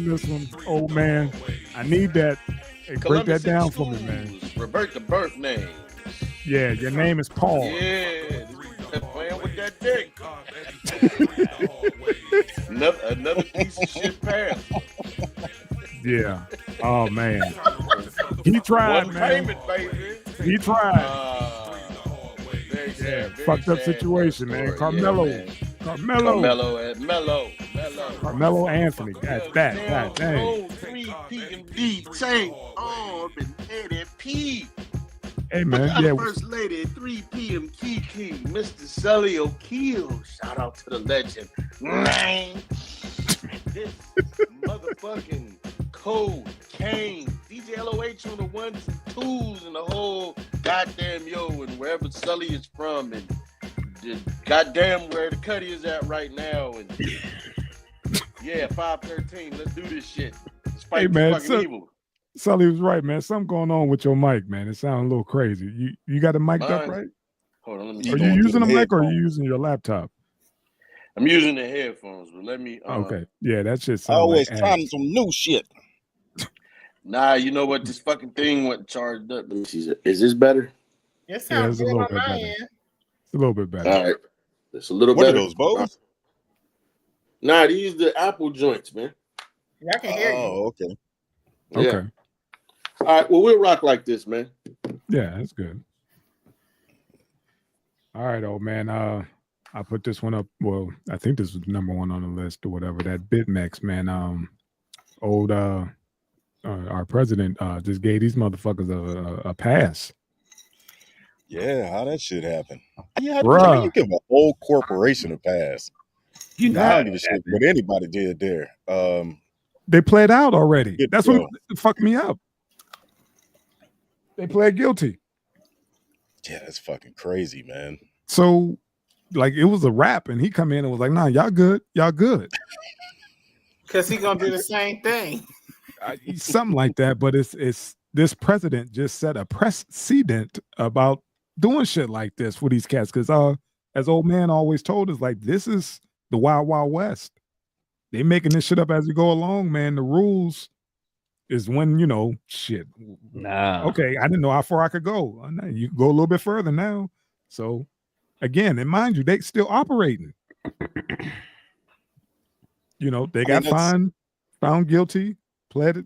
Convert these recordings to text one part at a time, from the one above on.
this one, old man. I need that. Hey, break that Columbus and down for me, man. schools revert the birth name. Yeah, your name is Paul. Yeah, playing with that dick. Another piece of shit pass. Yeah. Oh man. He tried, One man. payment, baby. He tried. Very sad. Yeah, Very fucked up sad situation, man. story. Carmelo. Yeah, man. Carmelo. Carmelo Anthony. God dang. 3 P&D tank arm and headed P. Hey man, yeah. First lady, 3 p.m. Kiki, Mr. Sully O'Keel. Shout out to the legend. This motherfucking Code, Kane, DJ LOH on the ones and twos and the whole goddamn and wherever Sully is from and the goddamn where the Cuddy is at right now and yeah, 513. Let's do this shit. Despite fucking evil. Sully was right, man. Something going on with your mic, man. It sounds a little crazy. You got it mic'd up right? Hold on, let me. Are you using a mic or are you using your laptop? I'm using the headphones, but let me. Okay, yeah, that shit sounds always like trying some new shit. Nah, you know what? This fucking thing went charged up. Is this better? It sounds good on my end. It's a little bit better. All right, it's a little what better. What are those, both? Nah, these the Apple joints, man. Yeah, I can hear you. Oh, okay. Yeah. Okay. All right, well, we'll rock like this, man. Yeah, that's good. All right, old man. I put this one up. Well, I think this was number one on the list or whatever. That Bitmex, man. Our president just gave these motherfuckers a pass. Yeah, how that shit happen? Yeah, how you give a whole corporation a pass? I don't give a shit what anybody did there. They pled out already. That's what fucked me up. They pled guilty. Yeah, that's fucking crazy, man. So, like, it was a rap, and he come in and was like, "Nah, y'all good, Because he gonna do the same thing." Something like that. But it's this president just set a precedent about doing shit like this with these cats. Because as old man always told us, like, this is the Wild Wild West. They making this shit up as you go along, man. The rules is when, shit. Nah. Okay, I didn't know how far I could go. You can go a little bit further now. So, again, and mind you, they still operating. They got found guilty, pled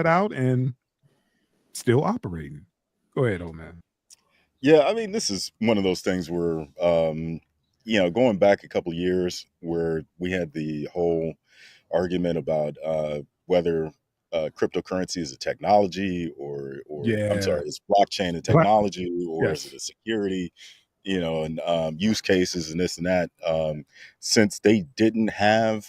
out, and still operating. Go ahead, old man. Yeah, I mean, this is one of those things where, going back a couple of years where we had the whole argument about whether cryptocurrency is a technology or I'm sorry, is blockchain a technology or is it a security, and use cases and this and that. Since they didn't have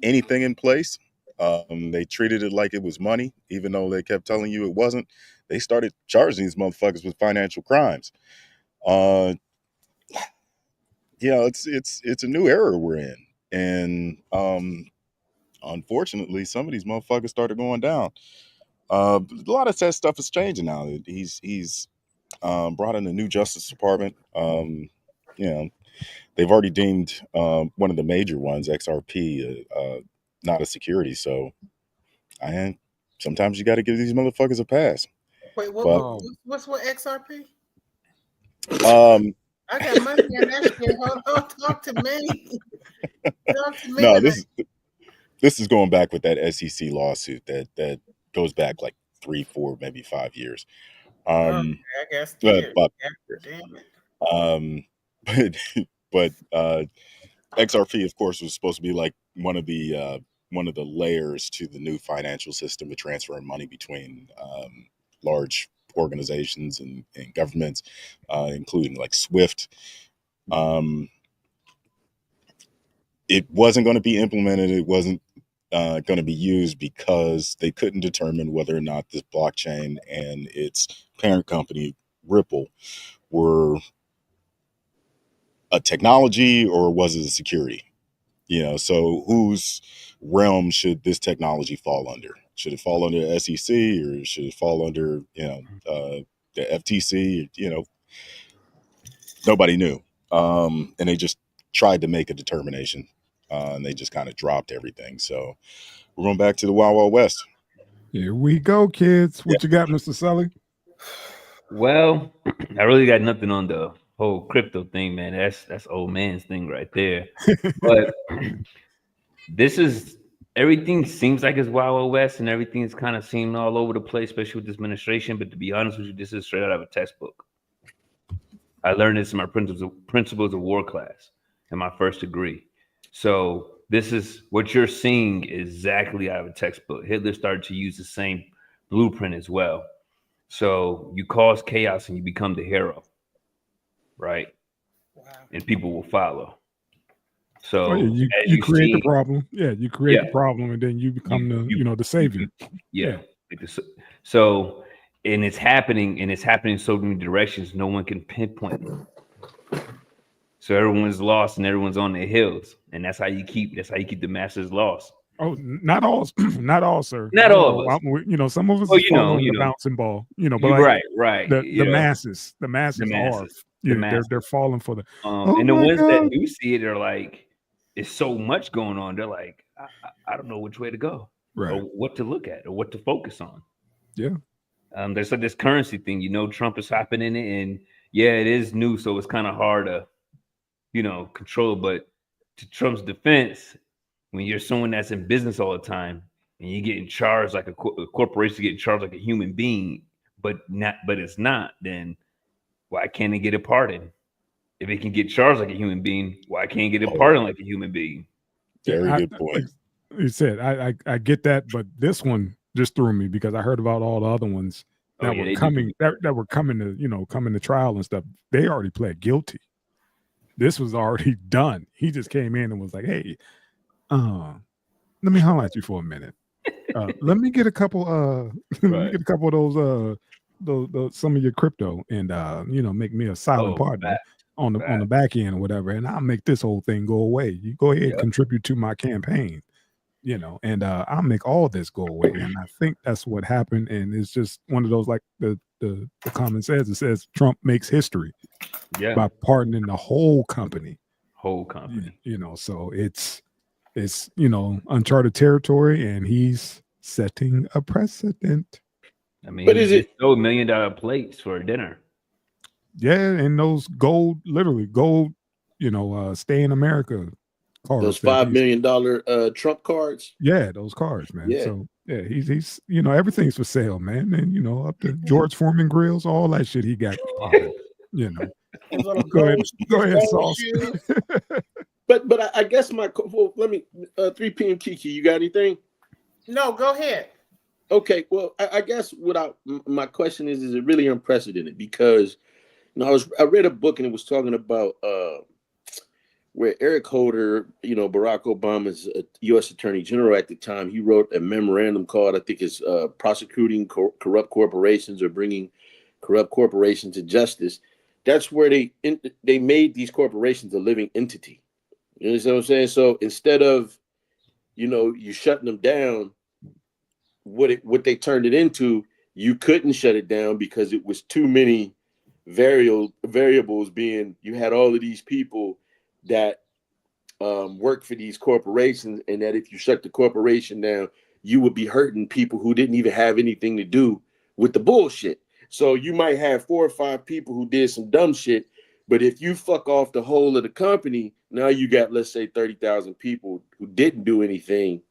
anything in place, they treated it like it was money, even though they kept telling you it wasn't. They started charging these motherfuckers with financial crimes. It's a new era we're in, and unfortunately, some of these motherfuckers started going down. A lot of that stuff is changing now. He's brought in a new Justice Department. They've already deemed one of the major ones, XRP, not a security. So, sometimes you got to give these motherfuckers a pass. Wait, what's with XRP? I got money in that shit. Hold on, talk to me. No, this is going back with that SEC lawsuit that goes back like 3, 4, maybe 5 years. I guess. Damn it. But XRP, of course, was supposed to be like one of the layers to the new financial system of transferring money between large organizations and governments, including like SWIFT. It wasn't going to be implemented. It wasn't going to be used because they couldn't determine whether or not this blockchain and its parent company, Ripple, were a technology or was it a security? So whose realm should this technology fall under? Should it fall under the SEC or should it fall under, the FTC? Nobody knew. And they just tried to make a determination and they just kind of dropped everything. So We're going back to the Wild Wild West. Here we go, kids. What you got, Mr. Sully? Well, I really got nothing on the whole crypto thing, man. That's old man's thing right there. But this is everything seems like it's Wild Wild West, and everything's kind of seemed all over the place, especially with this administration. But to be honest with you, this is straight out of a textbook. I learned this in my principles of war class in my first degree. So this is what you're seeing exactly out of a textbook. Hitler started to use the same blueprint as well. So you cause chaos and you become the hero, right? Wow. And people will follow. So you create the problem. Yeah, you create the problem, and then you become the savior. Yeah. So, and it's happening in so many directions. No one can pinpoint it. So everyone's lost and everyone's on their heels, and that's how you keep the masses lost. Oh, not all, sir. Not all of us. Some of us are following the bouncing ball. But like, right. The masses are. They're falling for the. And the ones that do see it are like, it's so much going on. They're like, I don't know which way to go, right, or what to look at, or what to focus on. Yeah. There's like this currency thing. Trump is hopping in it, and yeah, it is new, so it's kind of hard to, control. But to Trump's defense, when you're someone that's in business all the time and you get in charge like a corporation, get in charge like a human being, but it's not, then why can't it get a pardon? If it can get charged like a human being, why can't it get a pardon like a human being? Very good point. You said I get that, but this one just threw me because I heard about all the other ones that were coming to trial and stuff. They already pled guilty. This was already done. He just came in and was like, "Hey, let me holler at you for a minute. Let me get a couple let me get a couple of those some of your crypto and make me a silent partner on the back end or whatever, and I'll make this whole thing go away. You go ahead and contribute to my campaign, and I'll make all this go away." And I think that's what happened, and it's just one of those, like the comment says, it says Trump makes history by pardoning the whole company. So it's uncharted territory, and he's setting a precedent. I mean, but is it $1 million plates for dinner? Yeah, and those gold, stay in America cards. Those $5 million Trump cards. Yeah, those cards, man. Yeah. So yeah, he's everything's for sale, man. And up to George Foreman grills, all that shit he got. Go ahead, Sauce. But I guess let me 3 p.m. Kiki, you got anything? No, go ahead. Okay, well, I guess my question is it really unprecedented? Because I read a book and it was talking about where Eric Holder, Barack Obama's U.S. Attorney General at the time, he wrote a memorandum called, I think it's prosecuting corrupt corporations or bringing corrupt corporations to justice. That's where they made these corporations a living entity. You understand what I'm saying? So instead of, you shutting them down, what they turned it into, you couldn't shut it down because it was too many variables being, you had all of these people that work for these corporations, and that if you shut the corporation down, you would be hurting people who didn't even have anything to do with the bullshit. So you might have 4 or 5 people who did some dumb shit, but if you fuck off the whole of the company, now you got, let's say, 30,000 people who didn't do anything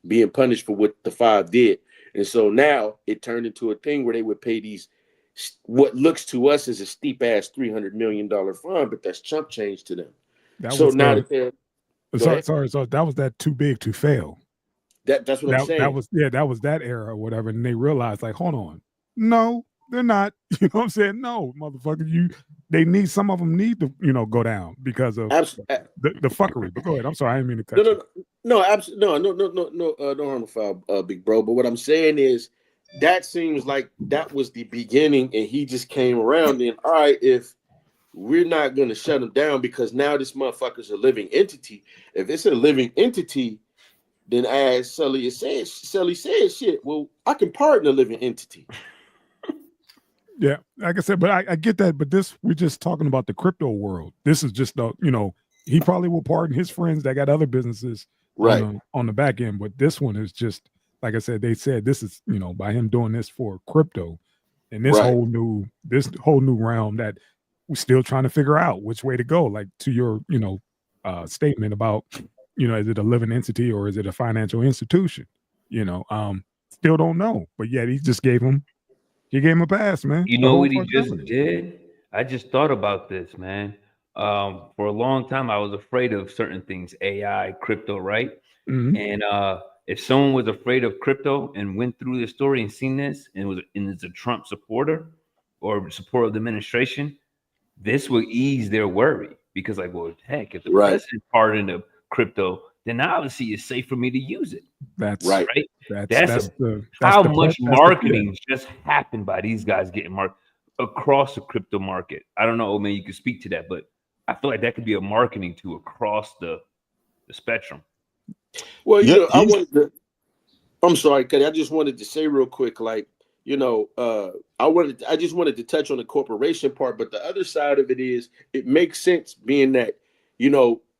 being punished for what the 5 did. And so now it turned into a thing where they would pay these, what looks to us as a steep ass $300 million fine, but that's chump change to them. So now that they're sorry, so that was that too big to fail. That's what I'm saying. That was that era or whatever, and they realized, like, hold on, no, they're not. You know what I'm saying? No, motherfucker, they need, some of them need to, go down because of the fuckery. But go ahead. I'm sorry, I didn't mean to cut you. No, absolutely, no, don't harm the foul, big bro. But what I'm saying is, that seems like that was the beginning, and he just came around. And all right, if we're not going to shut him down because now this motherfucker's a living entity. If it's a living entity, then as Sully said, shit, well, I can pardon a living entity. Yeah, like I said, but I get that. But we're just talking about the crypto world. This is just he probably will pardon his friends that got other businesses Right. on the back end. But this one is just like I said. They said this is by him doing this for crypto, and this Right. whole new realm that we're still trying to figure out which way to go. Like to your statement about is it a living entity or is it a financial institution? Still don't know. But yet he gave him a pass, man. You The know whole what he fucking just company. did? I just thought about this, man. For a long time, I was afraid of certain things, AI, crypto, right? Mhm. And if someone was afraid of crypto and went through the story and seen this and is a Trump supporter or supporter of the administration, this will ease their worry because, like, well, heck, if the Right. president pardoned of crypto, then obviously it's safe for me to use it. That's Right. Right? that's How the much that's the fear. marketing just happened by these guys getting marked across the crypto market. I don't know, man, you can speak to that, but I feel like that could be a marketing tool across the spectrum. Well, Yeah, I he's wanted to. I'm sorry, Cuddy. I just wanted to say real quick, like, I just wanted to touch on the corporation part, but the other side of it is it makes sense being that,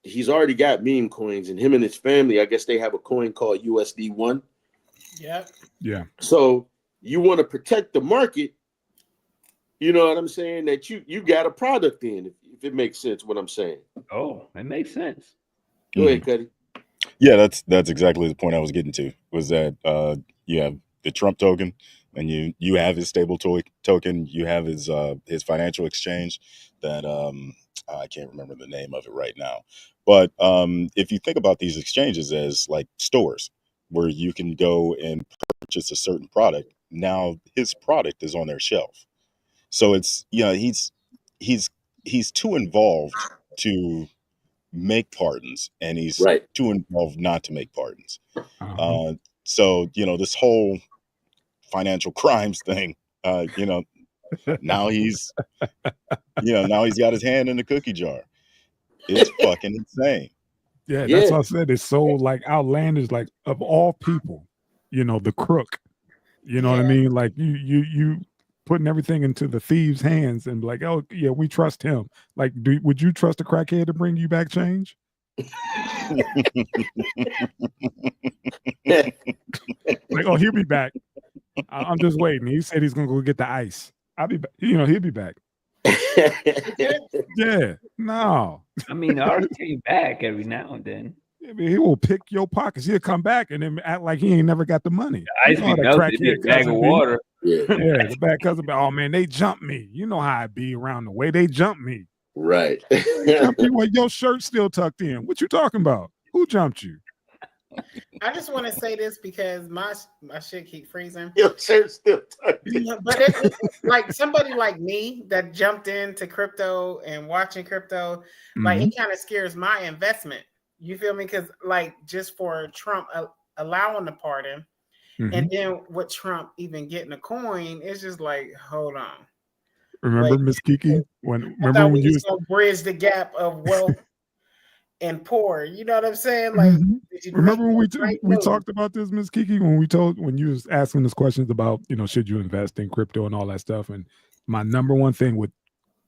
he's already got meme coins and him and his family, I guess they have a coin called USD1. Yep. Yeah. So you want to protect the market, you know what I'm saying? That you got a product in, if it makes sense what I'm saying. Oh, it makes sense. Go ahead, Cuddy. Yeah, that's exactly the point I was getting to. Was that you have the Trump token, and you have his token, you have his financial exchange that I can't remember the name of it right now. But if you think about these exchanges as like stores where you can go and purchase a certain product, now his product is on their shelf. So it's he's too involved to make pardons, and he's Right. too involved not to make pardons. Uh-huh. So this whole financial crimes thing, now he's now he's got his hand in the cookie jar. It's fucking insane. Yeah, that's Yeah. what I said. It's so like outlandish. Like of all people, the crook. You know what I Yeah. mean? Like you putting everything into the thieves' hands and like, oh yeah, we trust him. Like, would you trust a crackhead to bring you back change? Like, oh, he'll be back. I'm just waiting. He said he's gonna go get the ice. I'll be back. He'll be back. Yeah, no. I mean, ours came back every now and then. I mean, he will pick your pockets. He'll come back and then act like he ain't never got the money. The ice You know be how that melted, it'd be a crackhead bag of cousin be. water. Yeah. Yeah, the bad cousin be, oh man, they jumped me. You know how I be around the way they jumped me. Right. Jumped you when your shirt's still tucked in. What you talking about? Who jumped you? I just want to say this because my shit keep freezing. Your shirt's still tucked in. But it's like somebody like me that jumped into crypto and watching crypto, like it kind of scares my investment. You feel me? Because like just for Trump allowing the pardon, and then with Trump even getting a coin, it's just like, hold on. Remember, Miss Kiki? Remember when you was gonna bridge the gap of wealth and poor? You know what I'm saying? Like, did you remember when make we talked about this, Miss Kiki, when you was asking us questions about should you invest in crypto and all that stuff? And my number one thing with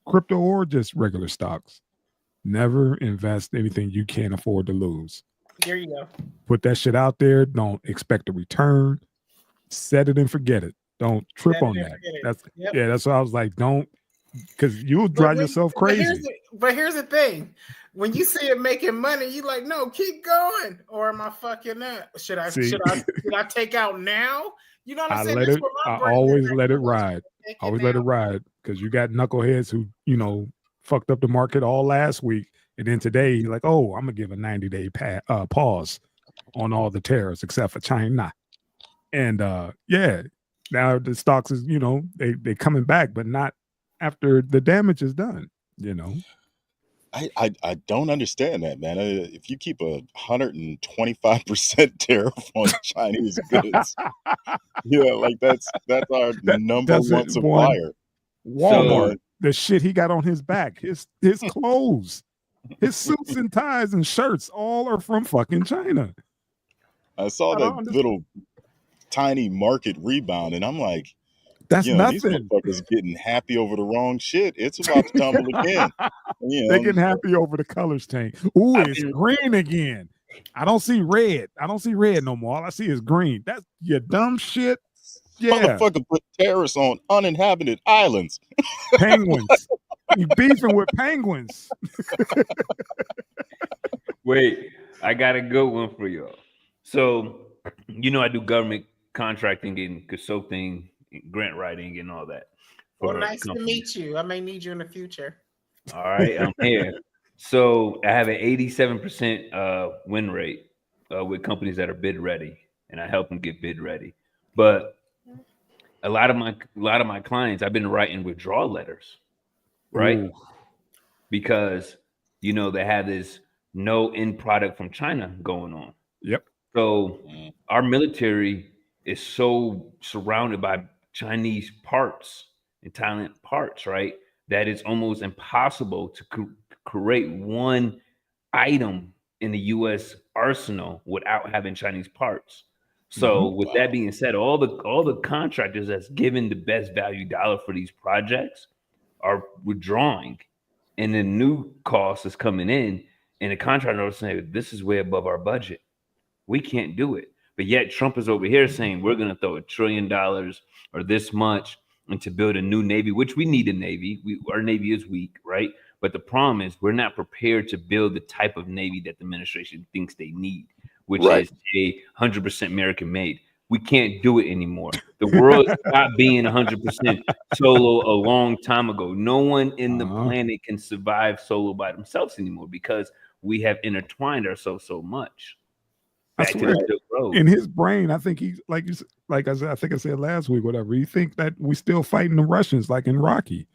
crypto or just regular stocks, never invest anything you can't afford to lose. There you go. Put that shit out there. Don't expect a return. Set it and forget it. Don't trip on that. That's what I was like. Don't, because you'll drive yourself crazy. But here's the thing: when you see it making money, you like, no, keep going. Or am I fucking up? Should I take out now? You know what I'm saying? I always let it ride. Always let it ride because you got knuckleheads who fucked up the market all last week, and then today you're like, oh, I'm gonna give a 90-day pause on all the tariffs except for China. And now the stocks is they coming back, but not after the damage is done. I don't understand that, man. If you keep 125% tariff on Chinese goods, like that's our number one supplier. Walmart, the shit he got on his back, his clothes, his suits and ties and shirts, all are from fucking China. I saw that little tiny market rebound, and I'm like, that's nothing. These motherfuckers getting happy over the wrong shit. It's about to tumble again. They getting happy over the colors change. Ooh, it's green again. I don't see red. I don't see red no more. All I see is green. That's your dumb shit. Yeah, Motherfucker put terrorists on uninhabited islands. penguins. You beefing with penguins. Wait, I got a good one for y'all. So, I do government contracting and consulting, grant writing, and all that. Well, nice to meet you. I may need you in the future. All right, I'm here. So I have an 87% win rate with companies that are bid ready, and I help them get bid ready. But a lot of my clients, I've been writing withdrawal letters, right? Ooh. Because they have this no end product from China going on. Yep. So our military is so surrounded by Chinese parts and Thailand parts, right? That it's almost impossible to create one item in the U.S. arsenal without having Chinese parts. So with that being said, all the contractors that's given the best value dollar for these projects are withdrawing, and the new cost is coming in, and the contractor is saying, this is way above our budget. We can't do it. But yet Trump is over here saying we're going to throw $1 trillion or this much and to build a new Navy, which we need a Navy. Our Navy is weak, right? But the problem is we're not prepared to build the type of Navy that the administration thinks they need, which is a 100% American made. We can't do it anymore. The world stopped being 100% solo a long time ago. No one in the planet can survive solo by themselves anymore because we have intertwined ourselves so much. I swear, in his brain, I think he's like I said, I think I said last week, whatever. He think that we still fighting the Russians like in Rocky.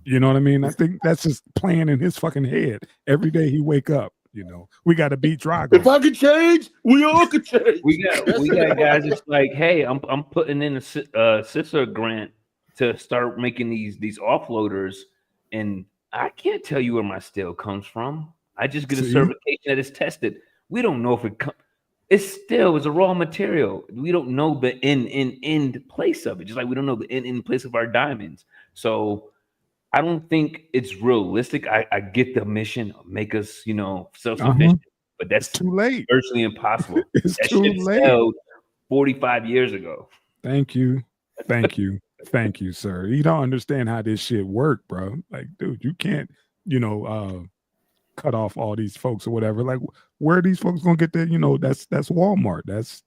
You know what I mean? I think that's just playing in his fucking head. Every day he wake up, we got to beat Drago. If I could change, we all could change. We got guys that's like, hey, I'm putting in a CISA grant to start making these offloaders, and I can't tell you where my steel comes from. I just get a certification that is tested. We don't know if it comes. It's still a raw material. We don't know the end place of it. Just like we don't know the end place of our diamonds. So I don't think it's realistic. I get the mission, make us, self-sufficient, but that's too late. Virtually impossible. It's that too late. 45 years ago. Thank you, sir. You don't understand how this shit work, bro. Like, dude, you can't, cut off all these folks or whatever. Like, where are these folks gonna get their, that's Walmart, that's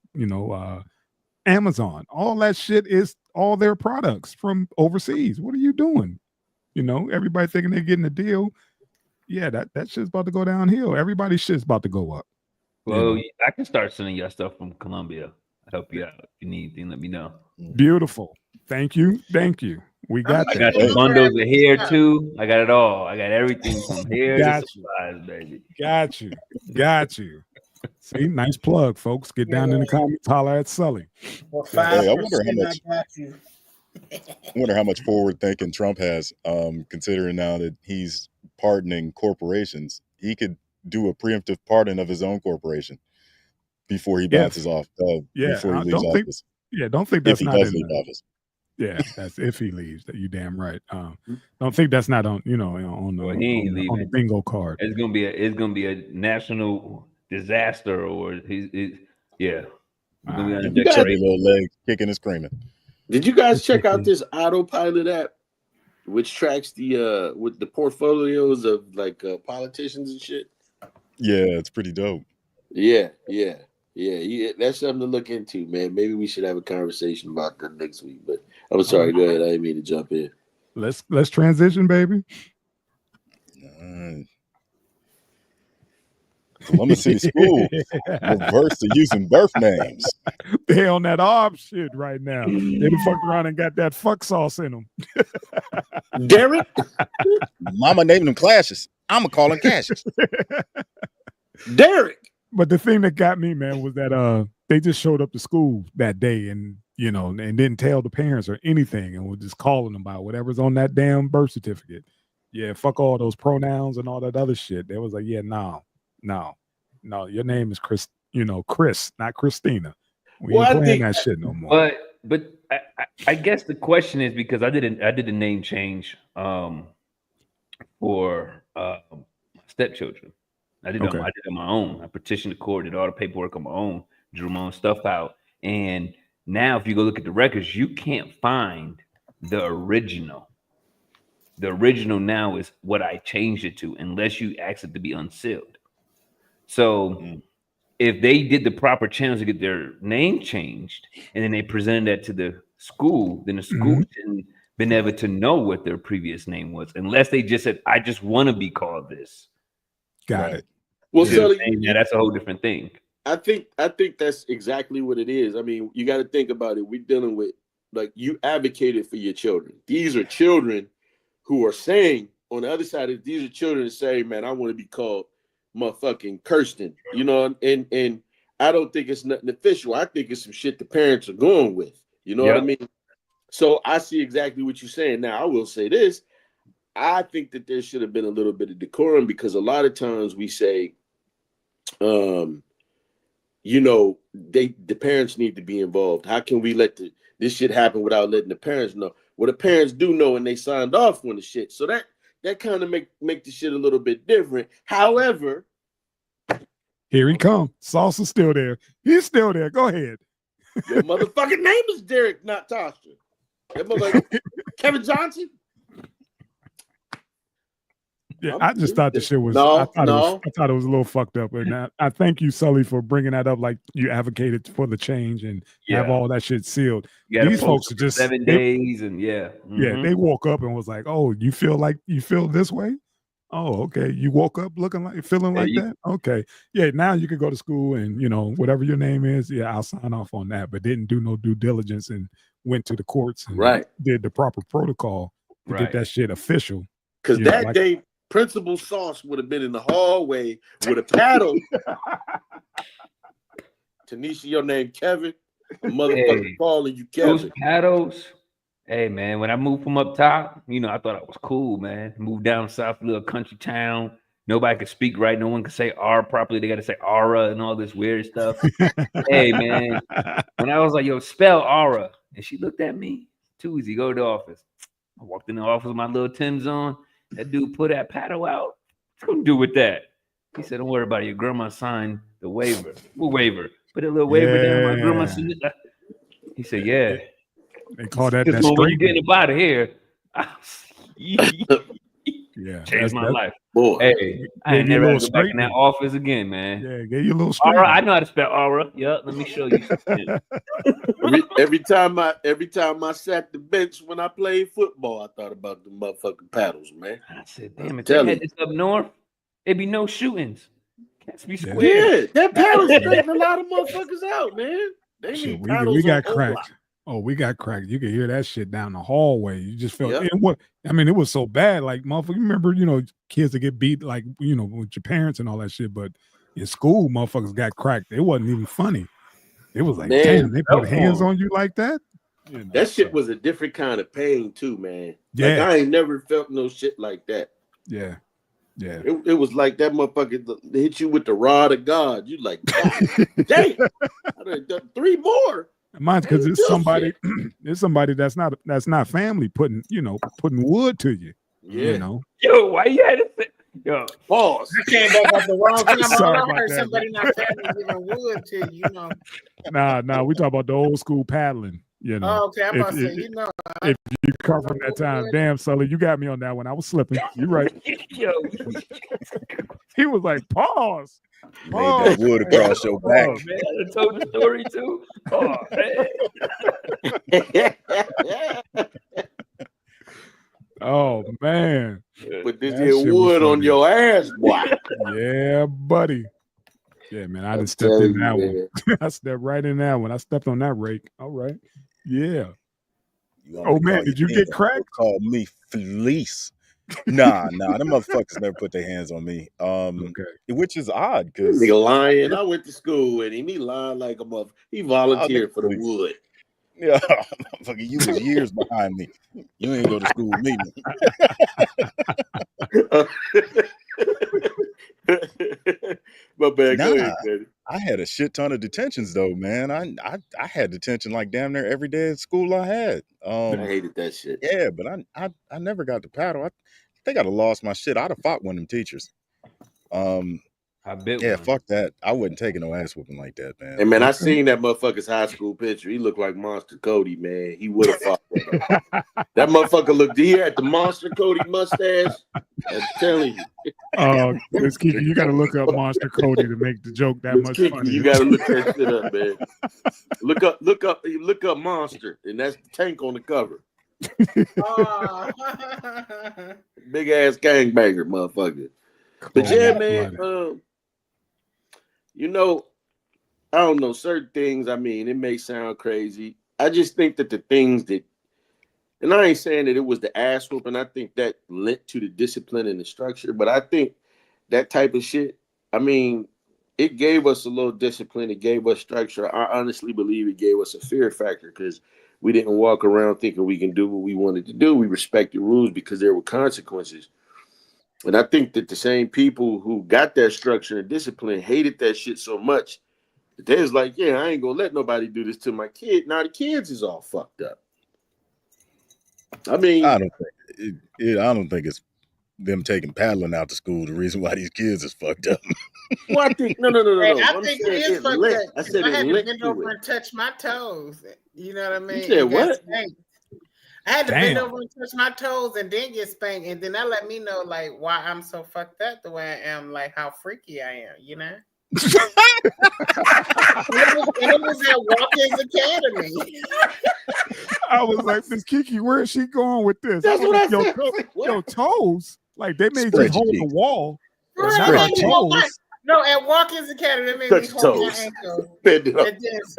Amazon. All that shit is all their products from overseas. What are you doing? Everybody thinking they're getting a deal. Yeah, that shit's about to go downhill. Everybody's shit's about to go up. Well, I can start sending you stuff from Colombia. I'll help you out. If you need anything, let me know. Beautiful. Thank you. We got that. I got the bundles of hair too. I got it all. I got everything from hair to supplies, baby. Got you. See, nice plug, folks. Get down in the comments, holler at Sully. Well, I wonder how much forward thinking Trump has, considering now that he's pardoning corporations. He could do a preemptive pardon of his own corporation before he bounces off. Before he leaves office. Don't think that's if he not does in leave office. Yeah, that's if he leaves. That you damn right. Don't think that's not on on the bingo card. It's gonna be a national disaster, or he's you guys be little legs kicking and screaming. Did you guys check out this autopilot app, which tracks the with the portfolios of like politicians and shit? Yeah, it's pretty dope. Yeah. That's something to look into, man. Maybe we should have a conversation about that next week. But I'm sorry. Go ahead. I didn't mean to jump in. Let's transition, baby. Columbus City School reverts to using birth names. They on that arm shit right now. They done fucked around and got that fuck sauce in them. Derek, Mama naming them clashes. I'ma call them cashes. Derek. But the thing that got me, man, was that they just showed up to school that day and and didn't tell the parents or anything, and were just calling them by whatever's on that damn birth certificate. Yeah, fuck all those pronouns and all that other shit. They was like, yeah, no, your name is Chris, Chris, not Christina. We ain't playing that shit no more. But I guess the question is, because I did a name change for my stepchildren. I did it on my own. I petitioned the court, did all the paperwork on my own, drew my own stuff out. And now if you go look at the records, you can't find the original. The original now is what I changed it to, unless you ask it to be unsealed. So if they did the proper channels to get their name changed, and then they presented that to the school, then the school shouldn't been able to know what their previous name was, unless they just said, "I just want to be called this." Got it. Well, Sully, that's a whole different thing. I think that's exactly what it is. I mean, you got to think about it. We're dealing with, like, you advocated for your children. These are children who are saying, on the other side of these are children that say, "Man, I want to be called motherfucking Kirsten," you know, and I don't think it's nothing official. I think it's some shit the parents are going with. You know what I mean? So I see exactly what you're saying. Now, I will say this. I think that there should have been a little bit of decorum, because a lot of times we say, you know, the parents need to be involved. How can we let this shit happen without letting the parents know? Well, the parents do know, and they signed off on the shit. So that kind of make the shit a little bit different. However, here he comes. Sauce's still there. He's still there. Go ahead. Your motherfucking name is Derek, not Tasha. That motherfucker Kevin Johnson. Yeah, I just thought the shit was. I thought it was a little fucked up, and I thank you, Sully, for bringing that up. Like, you advocated for the change and have all that shit sealed. These folks are just 7 days, and they woke up and was like, "Oh, you feel this way? Oh, okay. You woke up feeling like that? Okay, yeah. Now you can go to school and, you know, whatever your name is, I'll sign off on that." But didn't do no due diligence and went to the courts and did the proper protocol to get that shit official. Because that day, Principal Sauce would have been in the hallway with a paddle. Tanisha, your name Kevin. A motherfucker calling you Kevin. Those paddles. Hey, man, when I moved from up top, you know, I thought I was cool, man. Moved down south, a little country town. Nobody could speak right. No one could say R properly. They got to say aura and all this weird stuff. Hey, man, when I was like, "Yo, spell aura," and she looked at me, too easy, go to the office. I walked in the office with my little Tim's on. That dude put that paddle out. What's going to do with that? He said, "Don't worry about it. Your grandma signed the waiver." What waiver? Put a little waiver down. My grandma signed it. He said, "Yeah." They call that when you getting up out of here. Changed my life. Boy, hey, I ain't never had to go back in that office again, man. Yeah, gave you a little straight. Aura, I know how to spell aura. Yeah, let me show you. every time I sat the bench when I played football, I thought about the motherfucking paddles, man. I said, "Damn, if they had this up north, it'd be no shootings. Cats be square." Yeah, that paddle straightened a lot of motherfuckers out, man. We got cracked. Oh, we got cracked. You could hear that shit down the hallway. You just felt it was so bad. Like, motherfucker, you remember, you know, kids that get beat, like, you know, with your parents and all that shit. But in school, motherfuckers got cracked. It wasn't even funny. It was like, damn, they put hands on you like that. You know, that shit was a different kind of pain too, man. Yeah, like, I ain't never felt no shit like that. Yeah. It was like that motherfucker hit you with the rod of God. You like, damn, I done done 3 more. Mine's because it's somebody, it's somebody that's not family putting wood to you. Yeah. You know. Yo, why you had to say, yo, pause. I came back at the wrong time. Sorry I about heard that, somebody not family giving wood to you, you know. Nah, we talk about the old school paddling. You know. Oh, okay, I'm about to say, you know. If you come from that time, damn, Sully, you got me on that one. I was slipping. You're right. Yo, he was like, pause. Made that wood across your back. Oh, man, I told the story too. Oh, man. Oh, man. Put this here wood on your ass, boy. Yeah, buddy. Yeah, man, I just stepped in that one. I stepped right in that one. I stepped on that rake. All right. Yeah. Oh, man, did you get cracked? Call me Fleece. Nah, them motherfuckers never put their hands on me. Which is odd because nigga lying. I went to school with him. He lied like a mother. He volunteered for the wood. Yeah, motherfucker, you was years behind me. You ain't go to school with me. My bad. Go ahead, Daddy. I had a shit ton of detentions though, man. I had detention like damn near every day at school I had. I hated that shit. Yeah, but I never got the paddle. I think I'd have lost my shit. I'd have fought one of them teachers. I bet Yeah, one. fuck that. I wouldn't take no ass whooping like that, man. And man, I seen that motherfucker's high school picture. He looked like Monster Cody, man. He would have fought with him. That motherfucker looked. He had the Monster Cody mustache. I'm telling you. Oh, Miss Kiki, you got to look up Monster Cody to make the joke that much Kiki, funnier. you got to look that shit up, man. Look up Monster, and that's the tank on the cover. Big ass gangbanger, motherfucker. But yeah, man. You know, I don't know certain things. I mean, it may sound crazy. I just think that the things that, and I ain't saying that it was the ass whooping. I think that lent to the discipline and the structure. But I think that type of shit, I mean, it gave us a little discipline. It gave us structure. I honestly believe it gave us a fear factor because we didn't walk around thinking we can do what we wanted to do. We respected rules because there were consequences. And I think that the same people who got that structure and discipline hated that shit so much that they was like, yeah, I ain't gonna let nobody do this to my kid. Now the kids is all fucked up. I mean, I don't think it's them taking paddling out to school the reason why these kids is fucked up. Well, I think no. I think it is fucked up. I said I had it to bend over and touch my toes. You know what I mean? You said what? I had to bend over and touch my toes and then get spanked, and then that let me know like why I'm so fucked up the way I am, like how freaky I am. You know. It was at Watkins Academy. I was like, Miss Kiki, where is she going with this? That's what I said. Your toes, like they made you hold the wall. No, at Watkins Academy, they made me hold my ankles. And then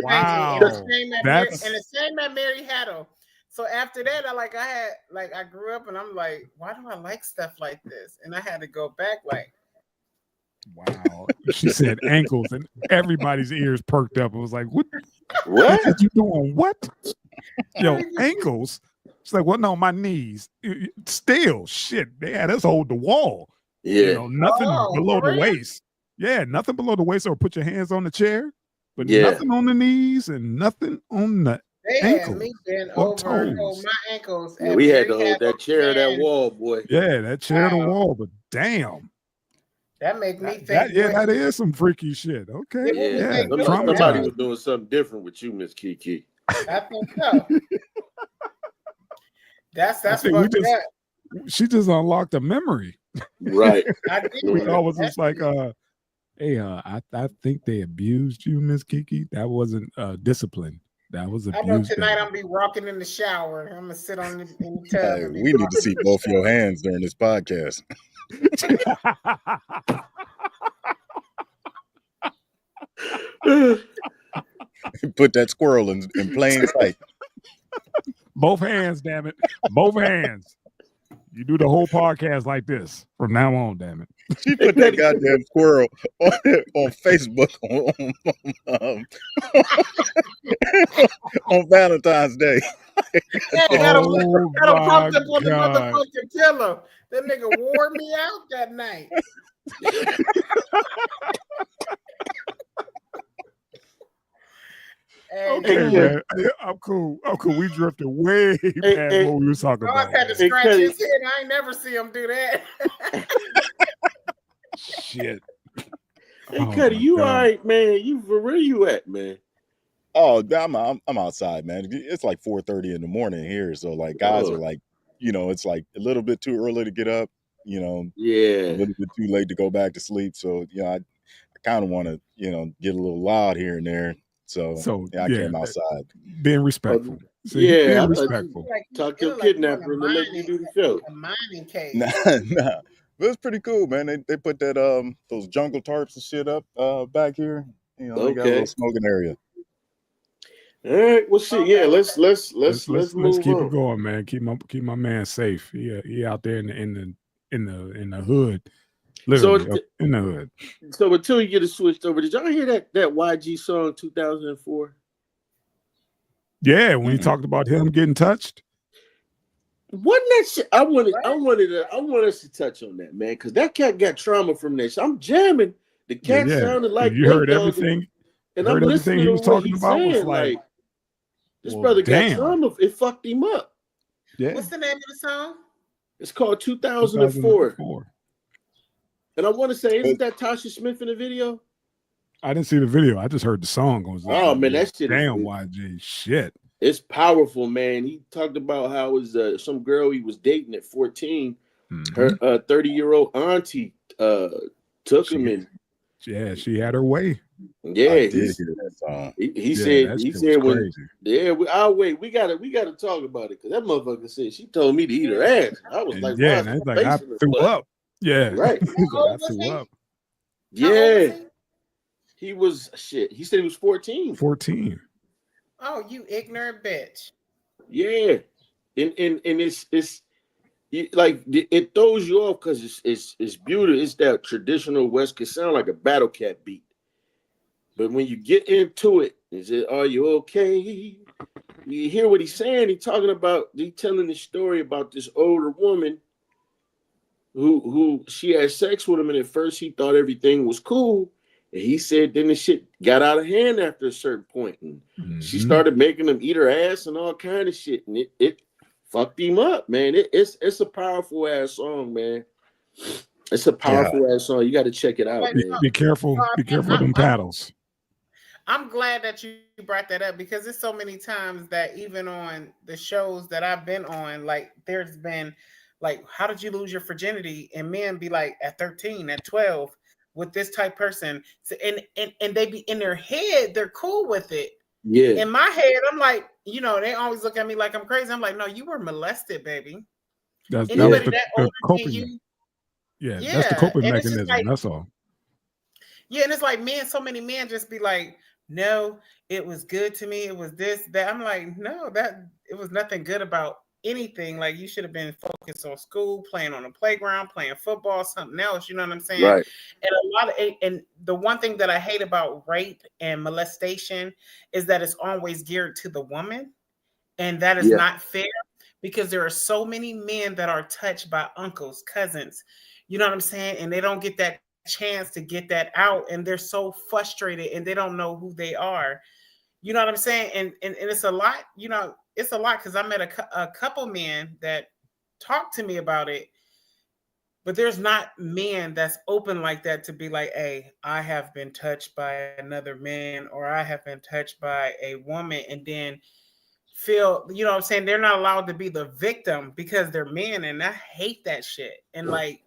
wow, and the same at Mary Haddle. So after that, I grew up and I'm like, why do I like stuff like this? And I had to go back like, wow. She said ankles and everybody's ears perked up. It was like, what are you doing? What? Yo, ankles? It's like, well, no, my knees. Still, shit, they had us hold the wall. Yeah. You know, nothing below the waist. Yeah, nothing below the waist or put your hands on the chair, but nothing on the knees and nothing on the ankles. Had me bend over and hold my ankles. Yeah, we had to hold that chair, that wall, boy. Yeah, that chair, the wall, but damn. That make me think. That is some freaky shit. Okay. Yeah. Somebody was doing something different with you, Miss Kiki. I think so. That's she just unlocked a memory. Right. We always just like hey, I think they abused you, Miss Kiki. That wasn't discipline. That was abuse. I know tonight I'm gonna be rocking in the shower. I'm gonna sit on in the tub. Hey, we need to see both your hands during this podcast. Put that squirrel in plain sight. Both hands, damn it. Both hands. You do the whole podcast like this from now on, damn it. She put that goddamn squirrel on Facebook on Valentine's Day. Got him pumped up on the motherfucking pillow. That nigga wore me out that night. Okay, man. I'm cool. We drifted way past what we were talking about. I had to scratch his head. I ain't never see him do that. Shit. Hey, Cuddy, you all right, man? Where you at, man? Oh, I'm outside, man. It's like 4:30 in the morning here, so like guys are like, you know, it's like a little bit too early to get up, you know, a little bit too late to go back to sleep. So I kind of want to, get a little loud here and there. So I came outside. Being respectful. Being respectful. Talk to your kidnapper and let you do the show. A mining case. Nah. But it's pretty cool, man. They put that those jungle tarps and shit up back here. You know, they got a little smoking area. All right, well, shit, yeah. Let's move keep on. it going, man. Keep my man safe. He out there in the hood, literally in the hood. So until you get it switched over, did y'all hear that YG song 2004? Yeah, when he talked about him getting touched. Wasn't that shit? I want us to touch on that, man, because that cat got trauma from that shit. I'm jamming. The cat sounded like you heard everything. And I'm listening he was to what talking he's about saying. was like, this brother got trauma. It fucked him up. Yeah. What's the name of the song? It's called 2004. And I want to say, isn't that Tasha Smith in the video? I didn't see the video. I just heard the song. I was just Oh like, man, that shit damn, is YG, shit. It's powerful, man. He talked about how it was some girl he was dating at 14. Her 30-year-old auntie took him in. Yeah, she had her way. Yeah, I did hear that song. He that said when crazy. I'll wait. We gotta talk about it because that motherfucker said she told me to eat her ass. I was like, yeah, wow, and like I threw up. Yeah, right. I threw up. Yeah, he was shit. He said he was 14. 14. Oh, you ignorant bitch. Yeah, and it's like it throws you off because it's beautiful. It's that traditional West could sound like a battle cat beat, but when you get into it, is it "Are you okay?" You hear what he's saying. He's talking about. He's telling the story about this older woman who she had sex with him, and at first he thought everything was cool. And he said then the shit got out of hand after a certain point, and she started making him eat her ass and all kind of shit, and it fucked him up, man. It's a powerful ass song, man. It's a powerful ass song. You got to check it out, man. Be careful. Be careful of them paddles. I'm glad that you brought that up because there's so many times that even on the shows that I've been on, like there's been like, how did you lose your virginity? And men be like at 13, at 12 with this type person. So, and they be in their head, they're cool with it. Yeah. In my head, I'm like, you know, they always look at me like I'm crazy. I'm like, no, you were molested, baby. Anybody that older than you. Yeah, that's the coping mechanism. Like, that's all. Yeah, and it's like men, so many men just be like, no, it was good to me. It was this, that. I'm like, no, that it was nothing good about anything. Like you should have been focused on school, playing on the playground, playing football, something else. You know what I'm saying? Right. And a lot of and the one thing that I hate about rape and molestation is that it's always geared to the woman, and that is not fair because there are so many men that are touched by uncles, cousins. You know what I'm saying? And they don't get that chance to get that out, and they're so frustrated and they don't know who they are. You know what I'm saying? And it's a lot, you know, it's a lot because I met a couple men that talked to me about it, but there's not men that's open like that to be like, hey, I have been touched by another man or I have been touched by a woman, and then feel, you know what I'm saying? They're not allowed to be the victim because they're men, and I hate that shit. And like,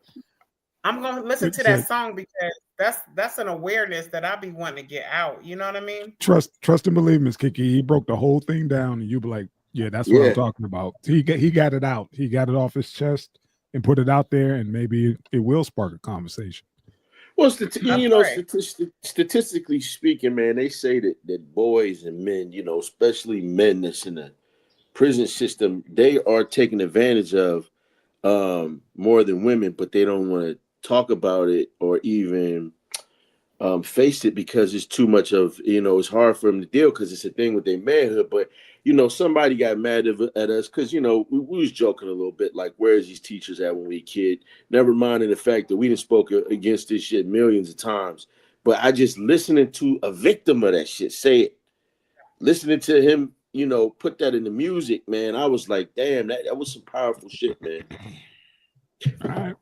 I'm gonna listen to that song because that's an awareness that I be wanting to get out. You know what I mean? Trust and believe, Miss Kiki. He broke the whole thing down, and you be like, "Yeah, that's what I'm talking about." He got it out. He got it off his chest and put it out there, and maybe it will spark a conversation. Well, statistically speaking, man, they say that boys and men, you know, especially men that's in the prison system, they are taken advantage of more than women, but they don't want to talk about it or even face it because it's too much of, you know, it's hard for them to deal because it's a thing with their manhood. But, you know, somebody got mad at us because, you know, we was joking a little bit like, where's these teachers at when we kid? Never mind the fact that we done spoke against this shit millions of times. But I just listening to a victim of that shit say it, listening to him, you know, put that in the music, man, I was like, damn, that was some powerful shit, man. All right.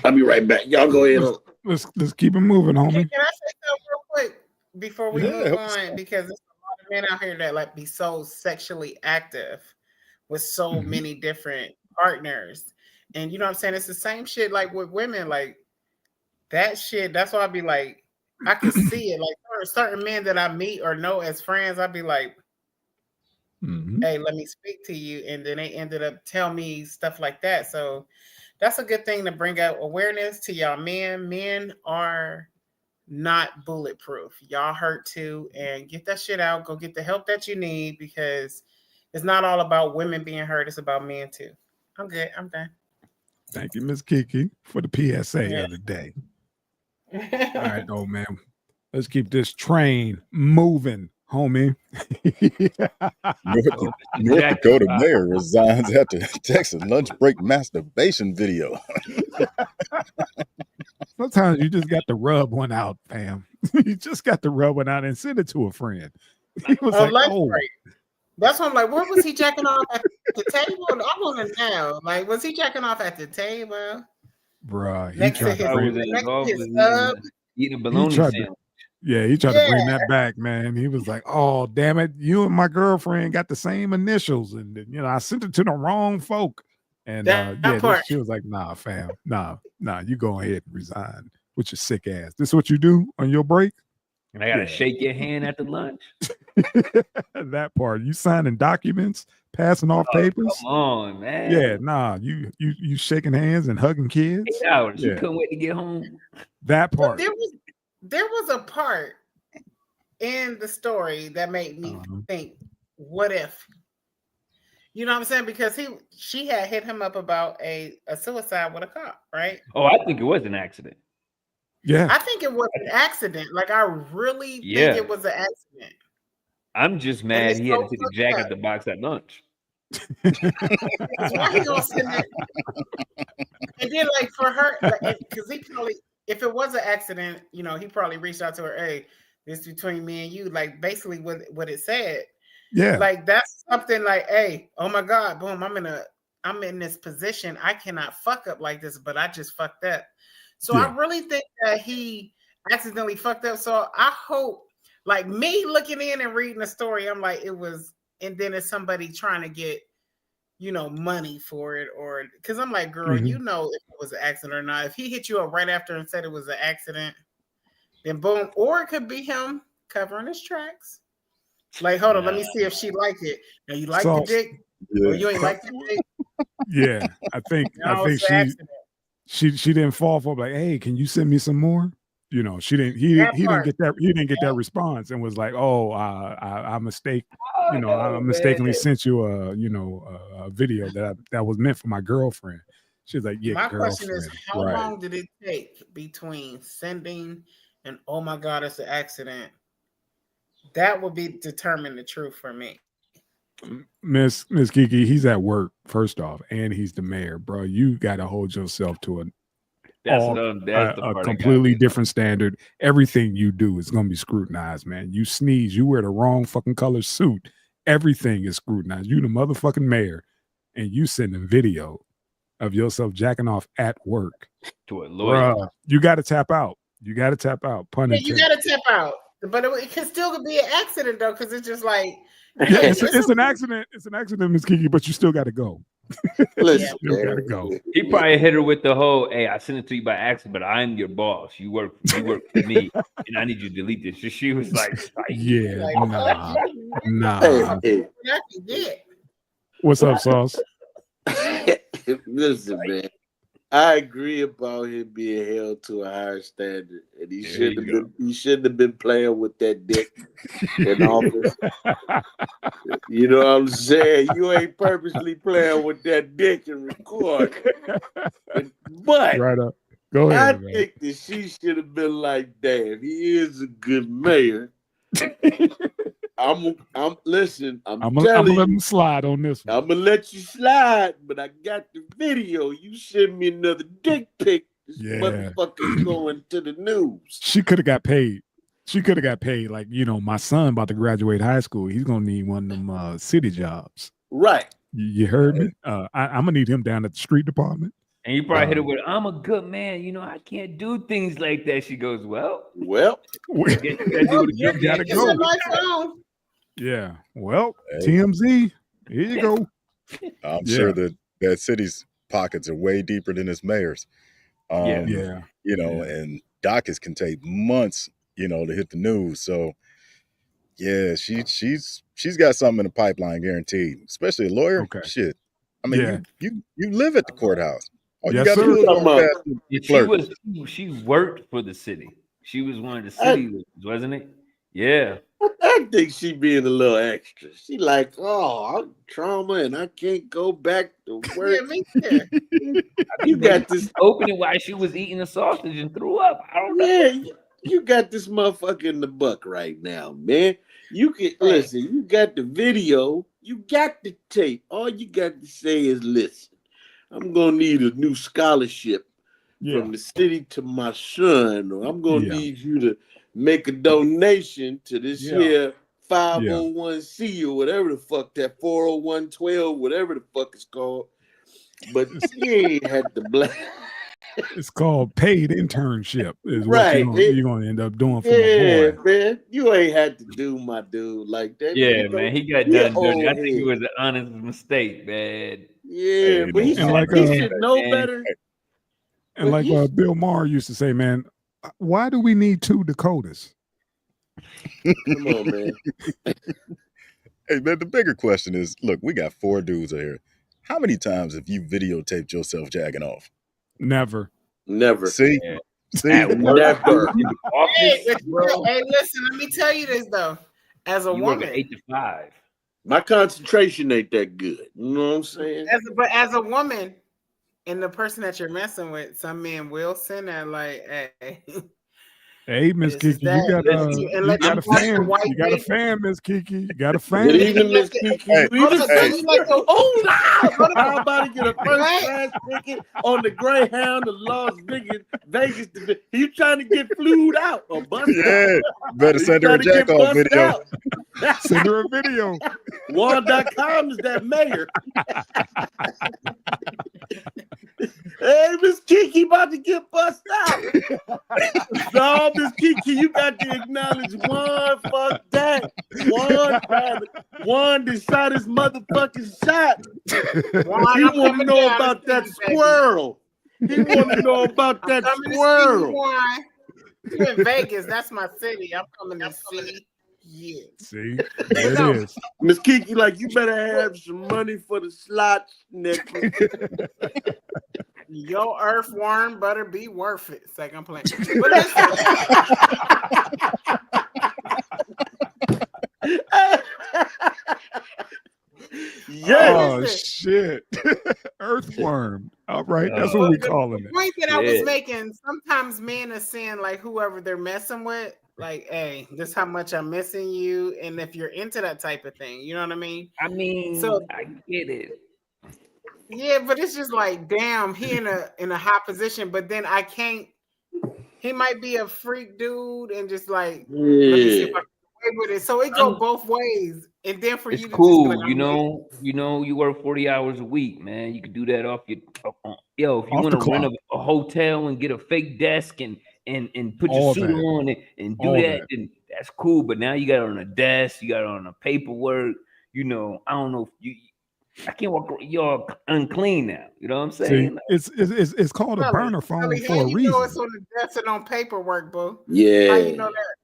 I'll be right back. Y'all go ahead. Let's keep it moving, homie. Can I say something real quick before we move on? Because there's a lot of men out here that like be so sexually active with so many different partners. And you know what I'm saying? It's the same shit like with women, like that shit. That's why I'd be like, I can see it. Like certain men that I meet or know as friends, I'd be like, hey, let me speak to you. And then they ended up telling me stuff like that. So that's a good thing to bring out awareness to y'all men. Men are not bulletproof. Y'all hurt too, and get that shit out. Go get the help that you need because it's not all about women being hurt. It's about men too. I'm good. I'm done. Thank you, Miss Kiki, for the PSA of the day. All right, old man. Let's keep this train moving, homie. North Dakota mayor resigns after Texas lunch break masturbation video. Sometimes you just got to rub one out, fam. You just got to rub one out and send it to a friend. He was break. That's why I'm like, what was he checking off at the table? I want to know. Like, was he checking off at the table? Bruh, he next to tried to his I was bring in his next to office his sub. eating a he bologna tried to sandwich. he tried to Yeah, bring that back, man. He was like, "Oh, damn it, you and my girlfriend got the same initials, and I sent it to the wrong folk." And that part. she was like, "Nah, fam, nah, you go ahead and resign with your sick ass. This is what you do on your break." And I gotta Yeah. shake your hand after lunch. That part, you signing documents, passing off Oh, papers. come on, man. Yeah, nah, you shaking hands and hugging kids. 8 hours. You Yeah, couldn't wait to get home. that But part. there was a part in the story that made me think, what if? You know what I'm saying? Because she had hit him up about a suicide with a cop, right? Oh, I think it was an accident. Yeah, I think it was an accident. Like, I really think Yeah. it was an accident. I'm just And mad it's he had so to take a fucked jack up. at the box at lunch. Because why he gonna send it? And then, like, for her, because he probably, if it was an accident, he probably reached out to her. Hey, this between me and you. Like, basically what it said. yeah, Like, that's something like, hey, oh my God, boom, I'm in this position. I cannot fuck up like this, but I just fucked up. So Yeah. I really think that he accidentally fucked up. So I hope, like, me looking in and reading the story, I'm like, it was, and then it's somebody trying to get, money for it, or because I'm like, girl, Mhm. if it was an accident or not. If he hit you up right after and said it was an accident, then boom. Or it could be him covering his tracks. Like, hold on, let me see if she liked it. Now, you like the So dick, or you ain't like the dick? yeah, I think No, it's an accident. she didn't fall for it, like, hey, can you send me some more? She didn't he That didn't part. get that response and was like, oh, I Oh, mistakenly man. sent you a video that was meant for my girlfriend. She was like, yeah, My question is, girlfriend, how right? long did it take between sending and, oh my God, it's an accident? That would be determine the truth for me. Miss Kiki, he's at work first off, and he's the mayor, bro. You got to hold yourself to That's the a part completely different standard. Everything you do is going to be scrutinized, man. You sneeze, you wear the wrong fucking color suit, everything is scrutinized. You the motherfucking mayor, and you sending video of yourself jacking off at work, to a lawyer. bruh. You got to tap out. You got to tap out. Pun Yeah, you intended. got to tap out. But it can still be an accident, though, because it's just like, Yeah, it's an accident. It's an accident, Miss Kiki, but you still got to go. Listen, You got to go. He probably hit her with the whole, "Hey, I sent it to you by accident, but I'm your boss. You work for me, and I need you to delete this." So she was like, Yeah, like, nah. hey, I can get. What's up, Sauce? listen, man. I agree about him being held to a higher standard, and he shouldn't have been playing with that dick in office. You know what I'm saying? You ain't purposely playing with that dick and record. But Right up. Go I ahead, man. think that she should have been like, damn, he is a good mayor. I'm listen, I'm gonna telling let you, him slide on this one. I'm gonna let you slide, but I got the video. You send me another dick pic. This motherfucker's going to the news. She could have got paid. She could have got paid. Like, my son about to graduate high school. He's gonna need one of them city jobs. Right. You heard me? I'm gonna need him down at the street department. and you probably hit her with, "I'm a good man. I can't do things like that." She goes, "Well, you gotta go. Yeah. Well, TMZ. Here you go. I'm sure that city's pockets are way deeper than its mayor's. And dockets can take months, to hit the news. So yeah, she's got something in the pipeline guaranteed, especially a lawyer. Okay. Shit. I mean, you live at the courthouse. All you Yes, got to do is Come walk on. past the clerk. she worked for the city. She was one of the city leaders, wasn't it? Yeah. I think she being a little extra. She like, oh, I'm trauma and I can't go back to work. Yeah, me too. You got this opening while she was eating a sausage and threw up. I don't know. Yeah, you got this motherfucker in the buck right now, man. You can listen, you got the video, you got the tape. All you got to say is listen. I'm gonna need a new scholarship from the city to my son, or I'm gonna need you to make a donation to this here 501c or whatever the fuck that 40112, whatever the fuck it's called. But she ain't had to blame. It's called paid internship. Is Right. what you're gonna end up doing for Yeah, my boy. man. You ain't had to do my dude like that. Yeah, man, he got He an done dirty. I old think it head. was an honest mistake, man. Yeah, Hey, but he no, And should, he should know man. better. And But like he- Bill Maher used to say, man, why do we need 2 Dakotas? Come on, man. Hey, man, the bigger question is, look, we got 4 dudes here. How many times have you videotaped yourself jacking off? Never. Never. See? Yeah. See? At work, Never. in the office, bro. Hey, listen, let me tell you this though. As a You work woman, 8 to 5. My concentration ain't that good. You know what I'm saying? but as a woman, and the person that you're messing with, some men will send that like, hey, Hey, Miss this is Kiki, you that. got a fan. White You got a baby. fan, Miss Kiki. You got a Good fan. evening, Miss Kiki. Hey, You even hey. say, oh, no! How about to get a first class ticket on the Greyhound to Las Vegas? You trying to get flued out or bust out? Yeah, better You send her a trying to get jack off bust video. out. Send her a video. Wall.com is that mayor. Hey, Miss Kiki about to get bust out. No, Miss Kiki, you got to acknowledge one. Fuck that. One that shot his motherfucking shot. He want to know about that squirrel. He want to know about that squirrel. You in Vegas? That's my city. I'm coming to see you. See, there it is. Miss Kiki, like, you better have some money for the slots next week. Your earthworm better be worth it. Second plan. But listen. Oh shit. Earthworm. All right, that's what we calling The it. point that I was making, sometimes men are saying like whoever they're messing with, like, hey, this is how much I'm missing you. And if you're into that type of thing, you know what I mean? I mean, so I get it. Yeah, but it's just like, damn, he in a high position, but then I can't. He might be a freak dude and just like, let me see if I can get away with it. So it go both ways. And then for It's you to cool, just be like, you work 40 hours a week, man. You can do that off your yo. If you Off want the to rent clock. a hotel and get a fake desk and put All your suit that. on and do All that, that. then that's cool. But now you got it on a desk, you got it on a paperwork. You know, I don't know if you. I can't walk. You're unclean now. You know what I'm saying? See, it's called a burner phone Sully, for how a you know reason. it's on the desk and on paperwork, boo? Yeah. How you know that?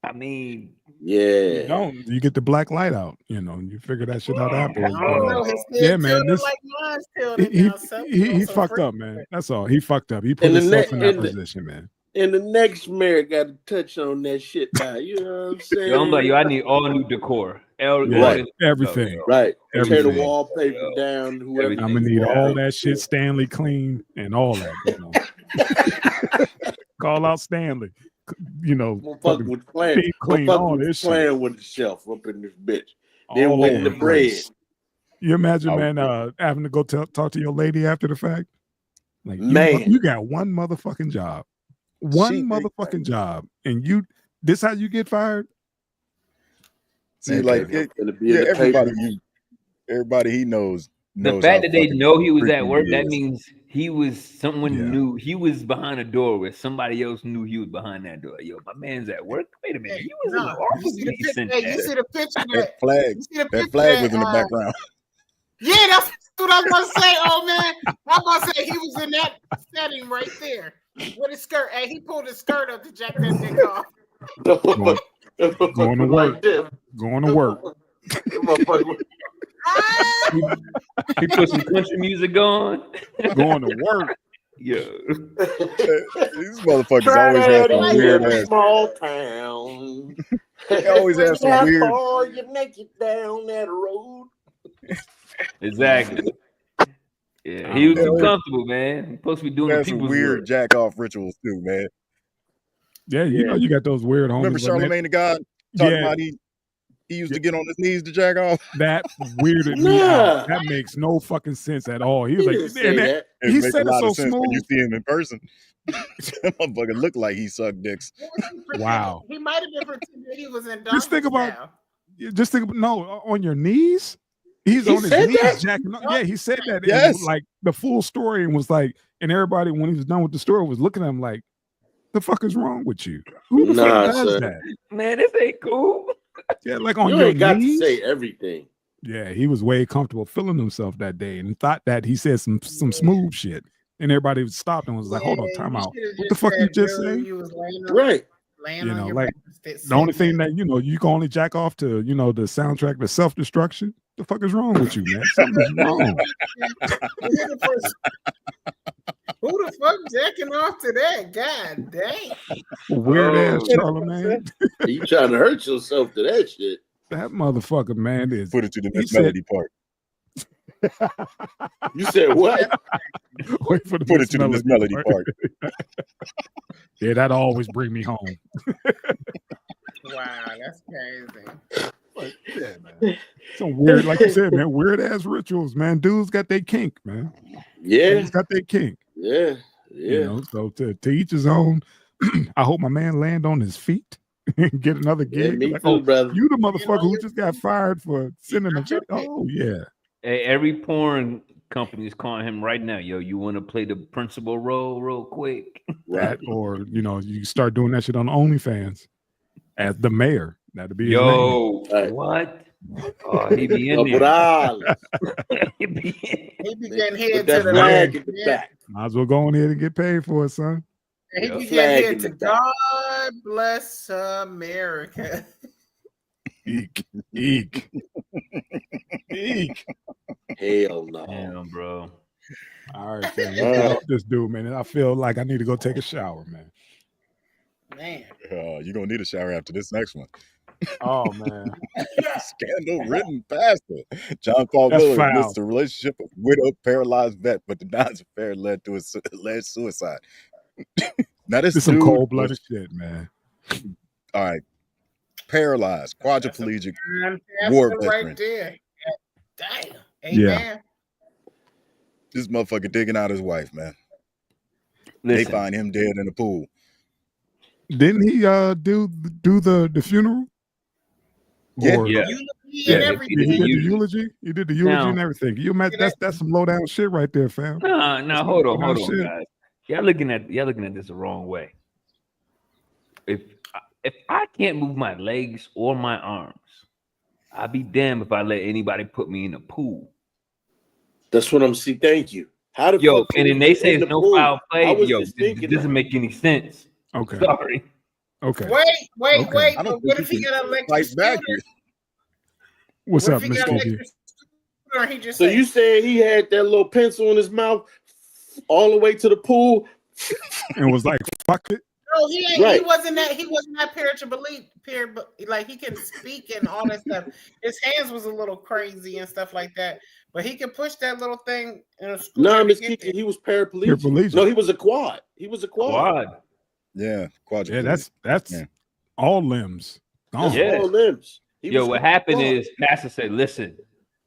I mean, You don't. You get the black light out. You know, you figure that shit out afterwards. I don't know. His Yeah, man. This like mine's tilted he fucked up, man. That's all. He fucked up. He put himself in that position, man. And the next mayor got to touch on that shit now. You know what I'm saying? yo, I'm like, yo, I need all new decor. Right. Everything. Right. Everything. Tear the wallpaper down. Whoever I'm gonna need all that shit Stanley clean and all that. You know. Call out Stanley. You know, fucking with playing, clean all this shit. Playing with the shelf up in this bitch. Then waiting the bread. You imagine, man, having to go talk to your lady after the fact? Like, man, you got one motherfucking job. One motherfucking job. And this how you get fired? See, like, everybody he knows. The fact that they know he was at work, that means he was someone knew he was behind a door where somebody else knew he was behind that door. Yo, my man's at work. Wait a minute, he was in the office. You see the picture that flag was in the background. Yeah, that's what I was gonna say. Oh man, I was gonna say he was in that setting right there with his skirt. Hey, he pulled his skirt up to jack that dick off. Going to work. Going to work. He put some country music on. Going to work. Yeah. These motherfuckers always have some weird ass. Small town. They always have some weird. You make it down that road. Exactly. Yeah, he was too comfortable, man. He's supposed to be doing some weird jack off rituals too, man. Yeah, you know you got those weird homies. Remember Charlemagne the God talking about he used to get on his knees to jack off. That weirded me out. That makes no fucking sense at all. He was like, he said it so smooth. When you see him in person, that motherfucker looked like he sucked dicks. Wow. He might have been pretending he was in. Just think about on your knees. He's on his knees, jacking. Yeah, he said that. Yes. Like the full story, and was like, And everybody, when he was done with the story, was looking at him like, the fuck is wrong with you? Who the Nah, fuck does son. that? Man, this ain't cool. Yeah, like on You your ain't got to knees. say everything. Yeah, he was way comfortable feeling himself that day and thought that he said some smooth shit. And everybody was stopped and was like, hold on, time out. What the fuck you just say? You was laying on, Right. laying You on know, your like back, the only thing that, you know, you can only jack off to, you know, the soundtrack to Self-Destruction. The fuck is wrong with you, man? Something's wrong. Who the fuck jacking off to that? God damn. Weird ass Charlemagne. You trying to hurt yourself to that shit. That motherfucker, man, is Put it to the he Miss said- Melody part. You said what? Wait for the Put Miss it to the Miss Melody part. Yeah, that always bring me home. Wow, that's crazy. But, yeah, man. Some weird, like you said, man, weird ass rituals, man. Dudes got their kink, man. Yeah. Dudes got their kink. Yeah. You know, so to each his own. I hope my man land on his feet and get another Yeah, gig. me Like, too, brother. you the motherfucker who just got fired for sending a video. Oh, yeah. Hey, every porn company is calling him right now. Yo, you want to play the principal role real quick? That, or, you know, you start doing that shit on OnlyFans as the mayor. That'd be his name. Yo, Right. what? Oh, he be in there. Morales. He be He be getting With head that to the flag in the back. Might as well go in here and get paid for it, son. He Yeah. be Flag getting in head the to back. God bless America. Eek. Eek. Eek. Hell no. Damn, bro. All right, fam. Let's get off this dude, man. I feel like I need to go take a shower, man. Man. You're going to need a shower after this next one. Oh, man. Scandal written pastor. John Paul That's Miller foul. admits the relationship of widowed paralyzed vet, but denies affair led to his alleged suicide. Now this This is some dude cold-blooded was, shit, man. all right, paralyzed, quadriplegic, That's war right veteran. there. Damn. Yeah. Amen. This motherfucker digging out his wife, man. They Listen, find him dead in the pool. Didn't he do the funeral? Yeah. Or, yeah. Eulogy yeah, and he everything. he did the Eulogy. eulogy. He did the eulogy Now- and everything. You imagine that's some low down shit right there, fam. No, hold on, That's shit. guys. Y'all looking at this the wrong way. If I can't move my legs or my arms, I'd be damned if I let anybody put me in a pool. That's what I'm saying. Thank you. How the Yo, fuck and then they say in it's the no pool? foul play. I was Yo, just this thinking doesn't that. make any sense. Okay. Sorry. Okay. Wait. Okay. I don't But what think if he you got an can fight electric back. scooter? What's What up, if he Mr. got an Kiki? electric scooter and he just So say, you saying he had that little pencil in his mouth all the way to the pool? And was like, fuck it. no, he ain't. Right. He wasn't that like he can speak and all that stuff. His hands was a little crazy and stuff like that. But he could push that little thing in a scooter. No, to Miss get Kiki, there. he was paraplegic. Paraplegic. No, he was a quad. He was a quad. Quad. Yeah, quadriplegic. Yeah, that's Yeah. all limbs. Gone. That's Yeah. all limbs. He Yo, was what a happened quad. is Pastor said, listen,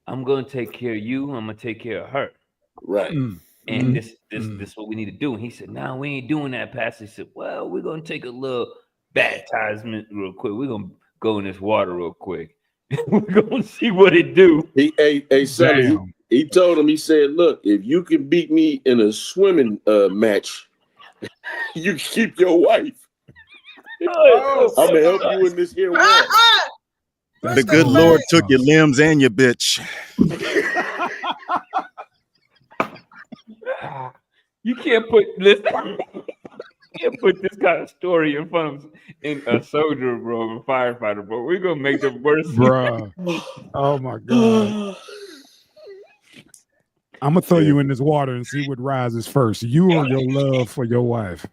I'm gonna take care of you, I'm gonna take care of her. Right. Mm. And Mhm. this is what we need to do. And he said, no, we ain't doing that, Pastor. He said, well, we're gonna take a little baptizement real quick. We're gonna go in this water real quick. We're gonna see what it do. Hey, Sonny, Damn. he told him, he said, look, if you can beat me in a swimming match, you can keep your wife. Oh, I'm gonna help you in this here water. The good Lord took your limbs and your bitch. You can't put this. You can't put this kind of story in front of a soldier, bro, a firefighter, bro. We're gonna make the worst. Bruh. Oh my God. I'm gonna throw you in this water and see what rises first. You or your love for your wife.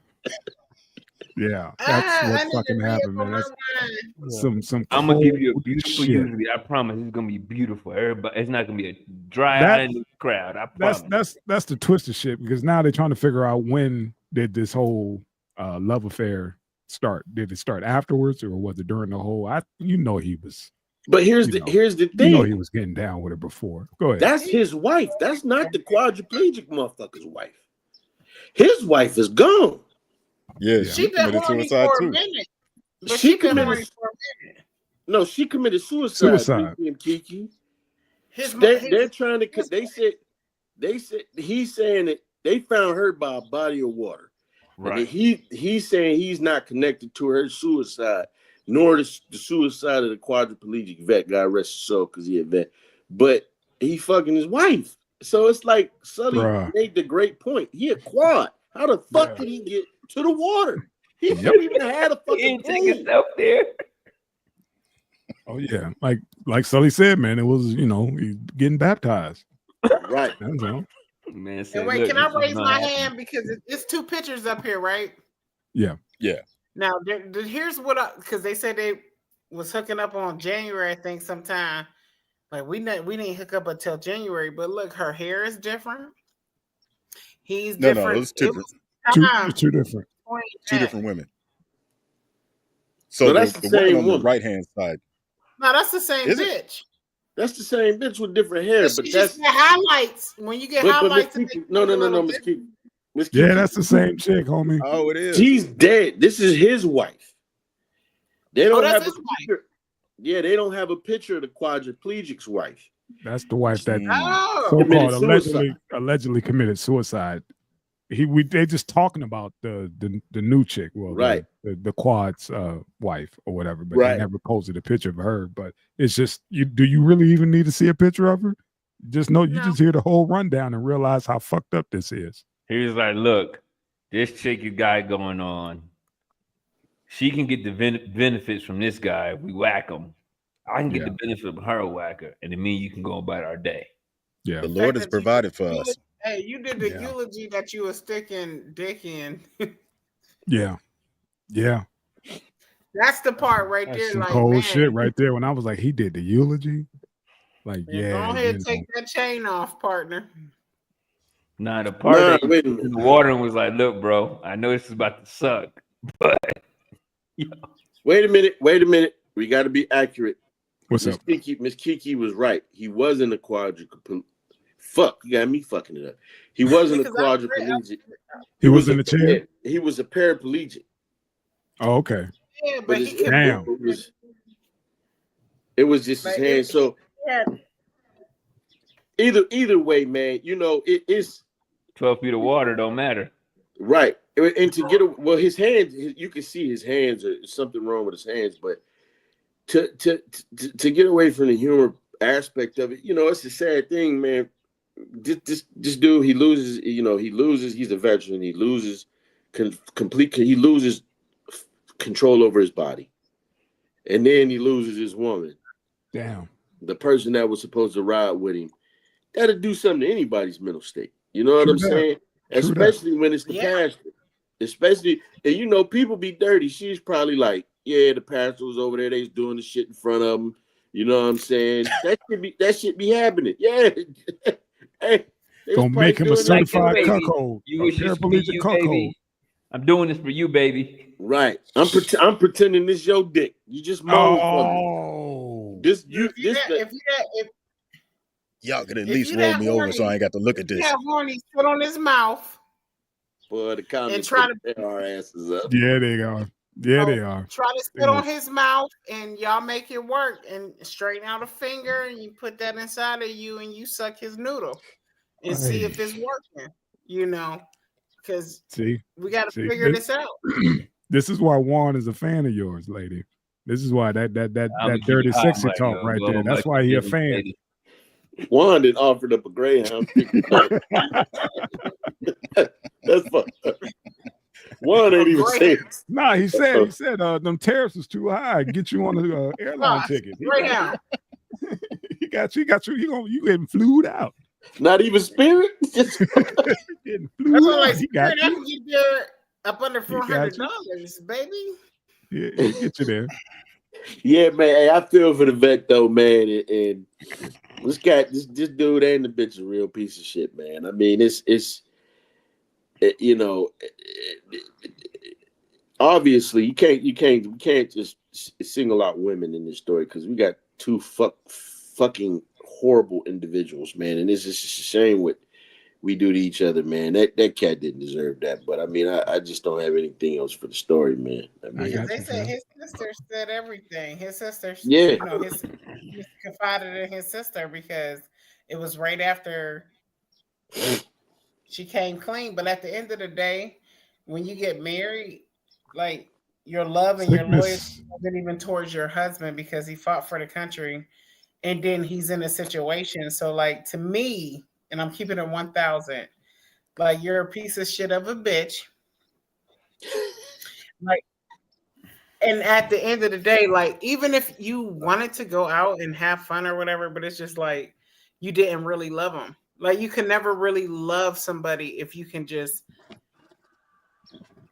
Yeah, that's what fucking happened, man. That's some. I'm gonna give you a cold beautiful shit. eulogy. I promise it's gonna be beautiful. Everybody, it's not gonna be a dry eye in the crowd. I promise. That's the twisted shit because now they're trying to figure out when did this whole love affair start? Did it start afterwards or was it during the whole? He was. But here's the thing. He was getting down with it before. Go ahead. That's his wife. That's not the quadriplegic motherfucker's wife. His wife is gone. Yeah, She been committed horny suicide for a too. minute. But She she been committed- horny for a minute. No, she committed suicide. Suicide. Kiki and Kiki. His They're trying to. They said he's saying that they found her by a body of water. Right. And he's saying he's not connected to her suicide, nor the suicide of the quadriplegic vet. God rest his soul, because he a vet. But he fucking his wife. So it's like Sully made the great point. He a quad. How the fuck did he get to the water? He couldn't even have a fucking take himself there. Oh yeah, like Sully said, man, it was he's getting baptized. Right. That's all. Man, and wait, can I raise my hand because it's 2 pictures up here, right? Yeah. Now here's what because they said they was hooking up on January, I think, sometime. Like we didn't hook up until January, but look, her hair is different. He's different. No, it's two different. Two different women. So that's the woman on the right hand side. No, that's the same bitch. That's the same bitch with different hair, but that's the highlights. When you get highlights, no, Miss Kiki. Yeah, that's the same chick, homie. Oh, it is. She's dead. This is his wife. They don't have his wife. Yeah, they don't have a picture of the quadriplegic's wife. That's the wife that so-called allegedly committed suicide. They just talking about the new chick, the quad's wife or whatever, but they never posted a picture of her. But it's just do you really even need to see a picture of her? Just know you just hear the whole rundown and realize how fucked up this is. He was like, look, this chick you got going on. She can get the benefits from this guy. We whack him. I can get the benefit from her whacker, and it means you can go about our day. Yeah, the Lord has provided for us. Hey, you did the eulogy that you were sticking dick in. Yeah. That's the part right That's there. some like cold shit right there. When I was like, he did the eulogy. Like, go ahead, take that chain off, partner. Nah, the part in the water was like, look, bro, I know this is about to suck, but wait a minute. We got to be accurate. What's up? Miss Kiki was right. He wasn't a quadriplegic. Fuck, you got me fucking it up. He wasn't a quadriplegic. He was in the chair. He was a paraplegic. Oh, okay. Yeah, but it was just his hand. So either way, man, it's 12 feet of water don't matter. Right. And to get his hands, you can see his hands. There's something wrong with his hands, but to get away from the humor aspect of it, it's a sad thing, man. This dude, he loses. He's a veteran. He loses he loses control over his body, and then he loses his woman. Damn. The person that was supposed to ride with him. That'll do something to anybody's mental state. You know what I'm saying? Especially when it's the pastor. Especially, and people be dirty. She's probably like, yeah, the pastor was over there. They was doing the shit in front of him. You know what I'm saying? That should be happening. Yeah. Hey, gonna make him a certified cuckold. You wish this for you, baby. I'm doing this for you, baby. Right. I'm pretending this your dick. You just moan for me. Y'all could at least roll me over so I ain't got to look at this. Yeah, horny, put on his mouth. Boy, the comments and try to tear our asses up. Yeah, they are. Yeah, they are. Try to spit on his mouth, and y'all make it work. And straighten out a finger, and you put that inside of you, and you suck his noodle, and see if it's working. Because we got to figure this out. This is why Juan is a fan of yours, lady. This is why that dirty sexy talk right there. That's why he a fan. Juan had offered up a Greyhound. That's fucked up. Juan ain't even saying. Nah, he said them tariffs was too high. Get you on the airline ticket. Greyhound. He got you. You getting flued out. Not even Spirit. Getting flued out. Like, he got you. Get there up under $400, baby. Yeah, he get you there. Yeah, man. Hey, I feel for the vet though, man. And this dude ain't the bitch a real piece of shit, man. I mean, obviously you can't just single out women in this story because we got two fucking horrible individuals, man, and it's just a shame what we do to each other, man. That cat didn't deserve that, but I mean, I just don't have anything else for the story, man. I mean, they said his sister said everything. His sister, he confided in his sister because it was right after She came clean, but at the end of the day, when you get married, like your love and your loyalty Sickness. isn't even towards your husband because he fought for the country, and then he's in a situation. So, like to me, and I'm keeping it 1,000. Like you're a piece of shit of a bitch. Like, and at the end of the day, like even if you wanted to go out and have fun or whatever, but it's just like you didn't really love them. Like you can never really love somebody if you can just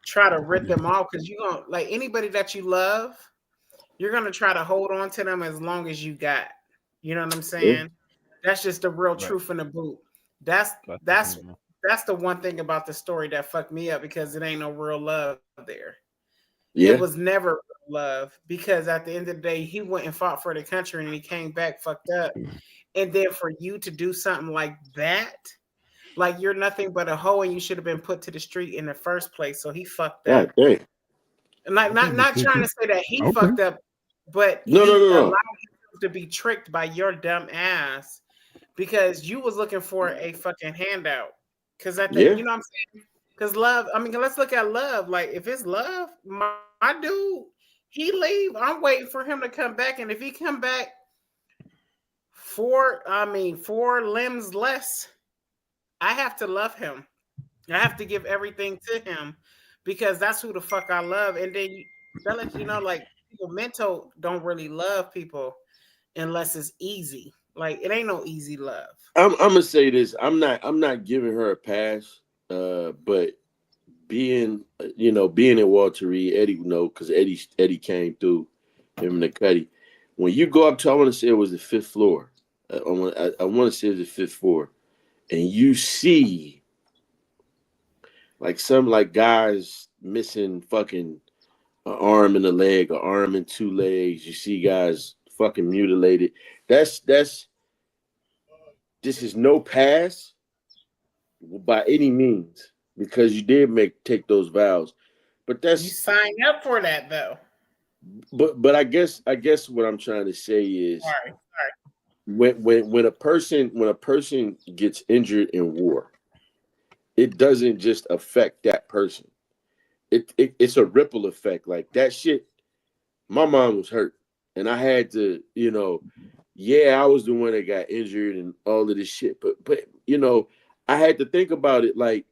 try to rip them off, because you're gonna like anybody that you love, you're gonna try to hold on to them as long as you got. You know what I'm saying? That's just the real Right. truth in the boot. That's that's that's the one thing about the story that fucked me up, because it ain't no real love there. It Yeah. was never love, because at the end of the day, he went and fought for the country and he came back fucked up. And then for you to do something like that, like you're nothing but a hoe and you should have been put to the street in the first place. So he fucked up. God dang. And like not trying to say that he Okay. fucked up, but No, no, he no, allowed no. himself to be tricked by your dumb ass because you was looking for a fucking handout. Because at the, Yeah. you know what I'm saying? Because love, I mean, let's look at love. Like if it's love, my dude, he leave. I'm waiting for him to come back, and if he come back four limbs less, I have to love him. I have to give everything to him because that's who the fuck I love. And then that lets you know, like people mental don't really love people unless it's easy. Like it ain't no easy love. I'm gonna say this. I'm not giving her a pass. But being being in Walter Reed, Eddie because Eddie came through him and the Cuddy. When you go up to, I want to say it was the fifth floor. I want to say it was the fifth floor, and you see like some like guys missing fucking an arm and a leg, an arm and two legs. You see guys fucking mutilated. That's this is no pass by any means because you did take those vows. But You that's sign up for that though. but I guess what I'm trying to say is Sorry. when a person gets injured in war, it doesn't just affect that person. It's a ripple effect. Like that shit, my mom was hurt. And I had to, yeah, I was the one that got injured and all of this shit. But I had to think about it like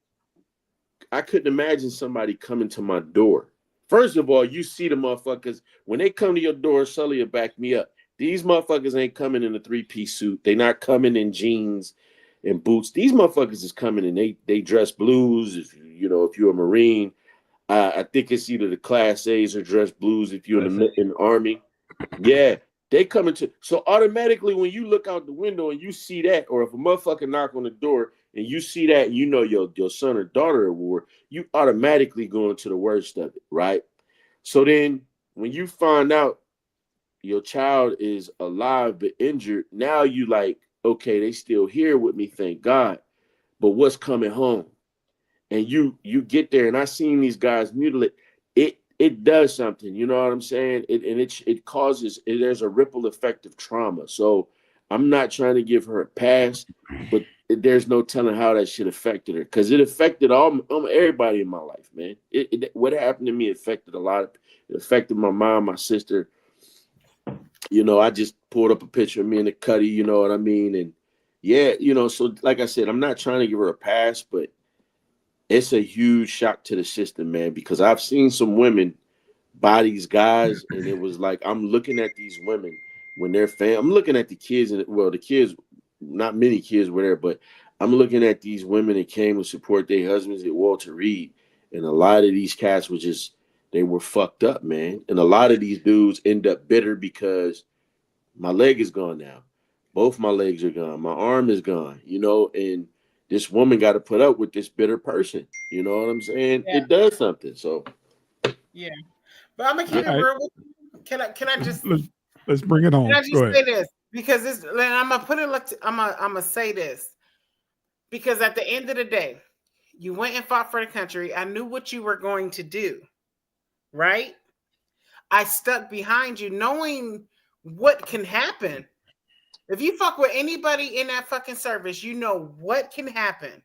I couldn't imagine somebody coming to my door. First of all, you see the motherfuckers when they come to your door, Sully will back me up. These motherfuckers ain't coming in a 3-piece suit. They not coming in jeans and boots. These motherfuckers is coming and they dress blues. If you're a Marine, I think it's either the Class A's or dress blues. If you're in the Army, yeah, they coming to. So automatically, when you look out the window and you see that, or if a motherfucker knock on the door and you see that, and you know your son or daughter at war, you automatically go into the worst of it, right? So then, when you find out your child is alive but injured, now you like, okay, they still here with me, thank God. But what's coming home? And you get there, and I seen these guys mutilate. It does something, you know what I'm saying? It causes there's a ripple effect of trauma. So I'm not trying to give her a pass, but there's no telling how that shit affected her because it affected everybody in my life, man. What happened to me affected a lot. It affected my mom, my sister. I just pulled up a picture of me in the Cuddy, you know what I mean? And yeah, so like I said, I'm not trying to give her a pass, but it's a huge shock to the system, man, because I've seen some women buy these guys, and it was like I'm looking at these women when they're I'm looking at the kids, and the kids, not many kids were there, but I'm looking at these women that came to support their husbands at Walter Reed, and a lot of these cats were they were fucked up, man, and a lot of these dudes end up bitter because my leg is gone now, both my legs are gone, my arm is gone, and this woman got to put up with this bitter person. You know what I'm saying? Yeah. It does something. So yeah. But I'm gonna keep it real with you. Can I just let's bring it home. Can I just say this? Because this, and I'm gonna put it. I'm gonna say this because at the end of the day, you went and fought for the country. I knew what you were going to do, right? I stuck behind you, knowing what can happen. If you fuck with anybody in that fucking service, you know what can happen.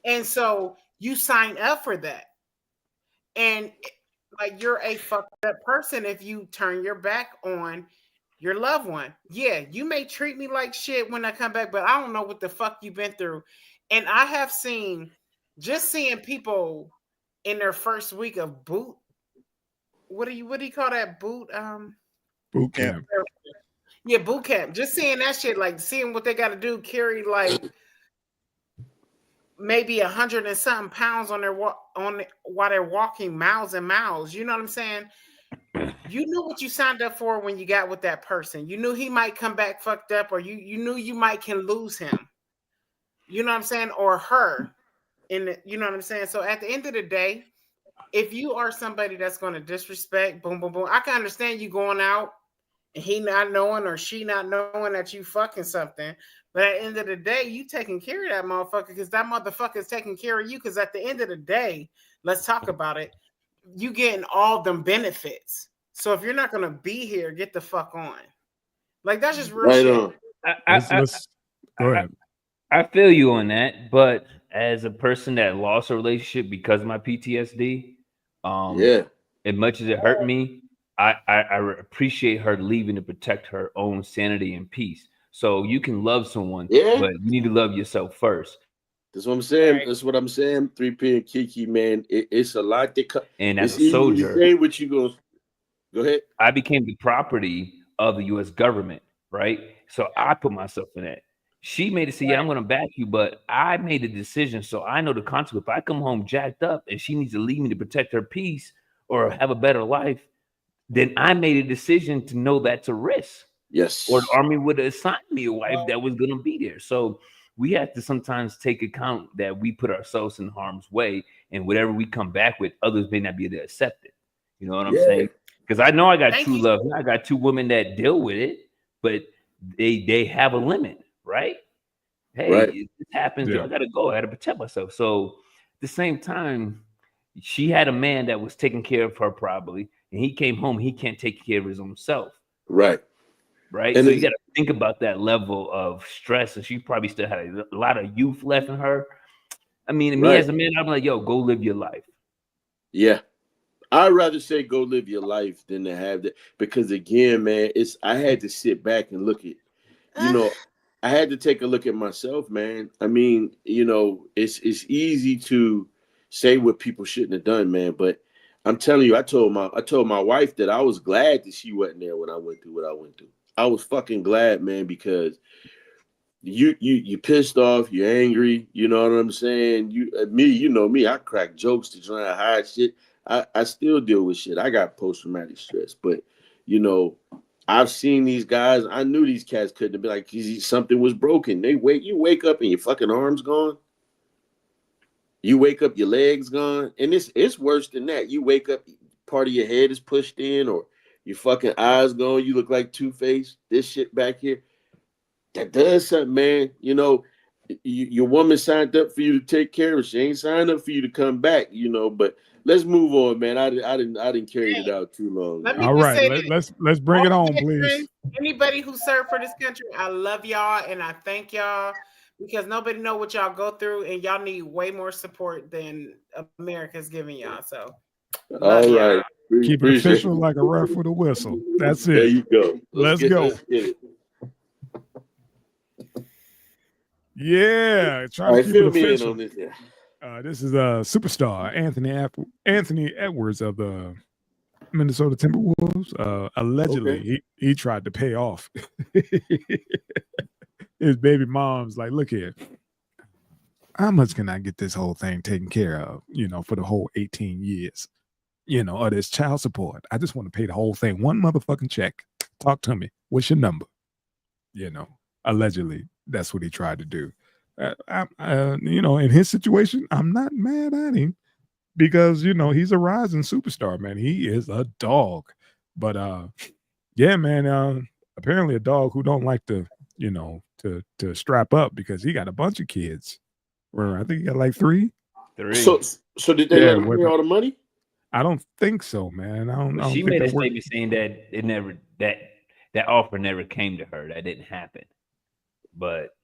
And so you sign up for that. And like you're a fucked up person if you turn your back on your loved one. Yeah, you may treat me like shit when I come back, but I don't know what the fuck you've been through. And I have seen, just seeing people in their first week of boot. What do you call that boot? Boot camp. Yeah, boot camp. Just seeing that shit, like seeing what they got to do, carry like maybe 100 and something pounds on their while they're walking miles and miles. You know what I'm saying? You knew what you signed up for when you got with that person. You knew he might come back fucked up, or you knew you might can lose him. You know what I'm saying? Or her. You know what I'm saying? So at the end of the day, if you are somebody that's going to disrespect, boom, boom, boom, I can understand you going out and he not knowing or she not knowing that you fucking something. But at the end of the day, you taking care of that motherfucker because that motherfucker is taking care of you. Because at the end of the day, let's talk about it. You getting all them benefits. So if you're not going to be here, get the fuck on. Like, that's just real shit. Let's go ahead. I feel you on that, but as a person that lost a relationship because of my PTSD, as much as it hurt me, I appreciate her leaving to protect her own sanity and peace. So you can love someone, but you need to love yourself first. That's what I'm saying. Right. That's what I'm saying. 3P and Kiki, man, it's a lot that and as a soldier, say what you go ahead. I became the property of the U.S. government, right? So I put myself in that. She made it say, yeah, I'm going to back you, but I made a decision, so I know the consequence. If I come home jacked up and she needs to leave me to protect her peace or have a better life, then I made a decision to know that's a risk. Yes. Or the Army would have assigned me a wife that was going to be there. So we have to sometimes take account that we put ourselves in harm's way, and whatever we come back with, others may not be able to accept it. You know what I'm saying? Because I know I got true love. I got two women that deal with it, but they have a limit. Right? Hey, this happens. I gotta go. I gotta protect myself. So at the same time, she had a man that was taking care of her probably, and he came home. He can't take care of his own self. Right. And so you gotta think about that level of stress. And she probably still had a lot of youth left in her. I mean, me as a man, I'm like, yo, go live your life. Yeah. I'd rather say go live your life than to have that, because again, man, I had to sit back and look at, I had to take a look at myself, man. I mean, it's easy to say what people shouldn't have done, man. But I'm telling you, I told my wife that I was glad that she wasn't there when I went through what I went through. I was fucking glad, man, because you pissed off, you're angry. You know what I'm saying? Me, I crack jokes to try to hide shit. I still deal with shit. I got post-traumatic stress, but I've seen these guys. I knew these cats couldn't have been like, something was broken. You wake up and your fucking arm's gone. You wake up, your legs gone. And it's worse than that. You wake up, part of your head is pushed in, or your fucking eyes gone. You look like Two-Face. This shit back here. That does something, man. Your woman signed up for you to take care of her. She ain't signed up for you to come back, but let's move on, man. I didn't carry it out too long. All right, let's bring it on, please. Anybody who served for this country, I love y'all and I thank y'all, because nobody know what y'all go through, and y'all need way more support than America's giving y'all. So, all right, keep it official like a ref with a whistle. That's it. There you go. Let's go. Let's get it. Yeah, trying to keep it official. On this, this is a superstar, Anthony Edwards of the Minnesota Timberwolves. Allegedly, he tried to pay off his baby mom's like, look here, how much can I get this whole thing taken care of, for the whole 18 years, or this child support. I just want to pay the whole thing. One motherfucking check. Talk to me. What's your number? Allegedly, that's what he tried to do. In his situation, I'm not mad at him because, he's a rising superstar, man. He is a dog. But, yeah, man, apparently a dog who don't like to, to strap up because he got a bunch of kids. I think he got like three. So did they let him pay all the money? I don't think so, man. I don't she think made a statement saying that it never that offer never came to her. That didn't happen. But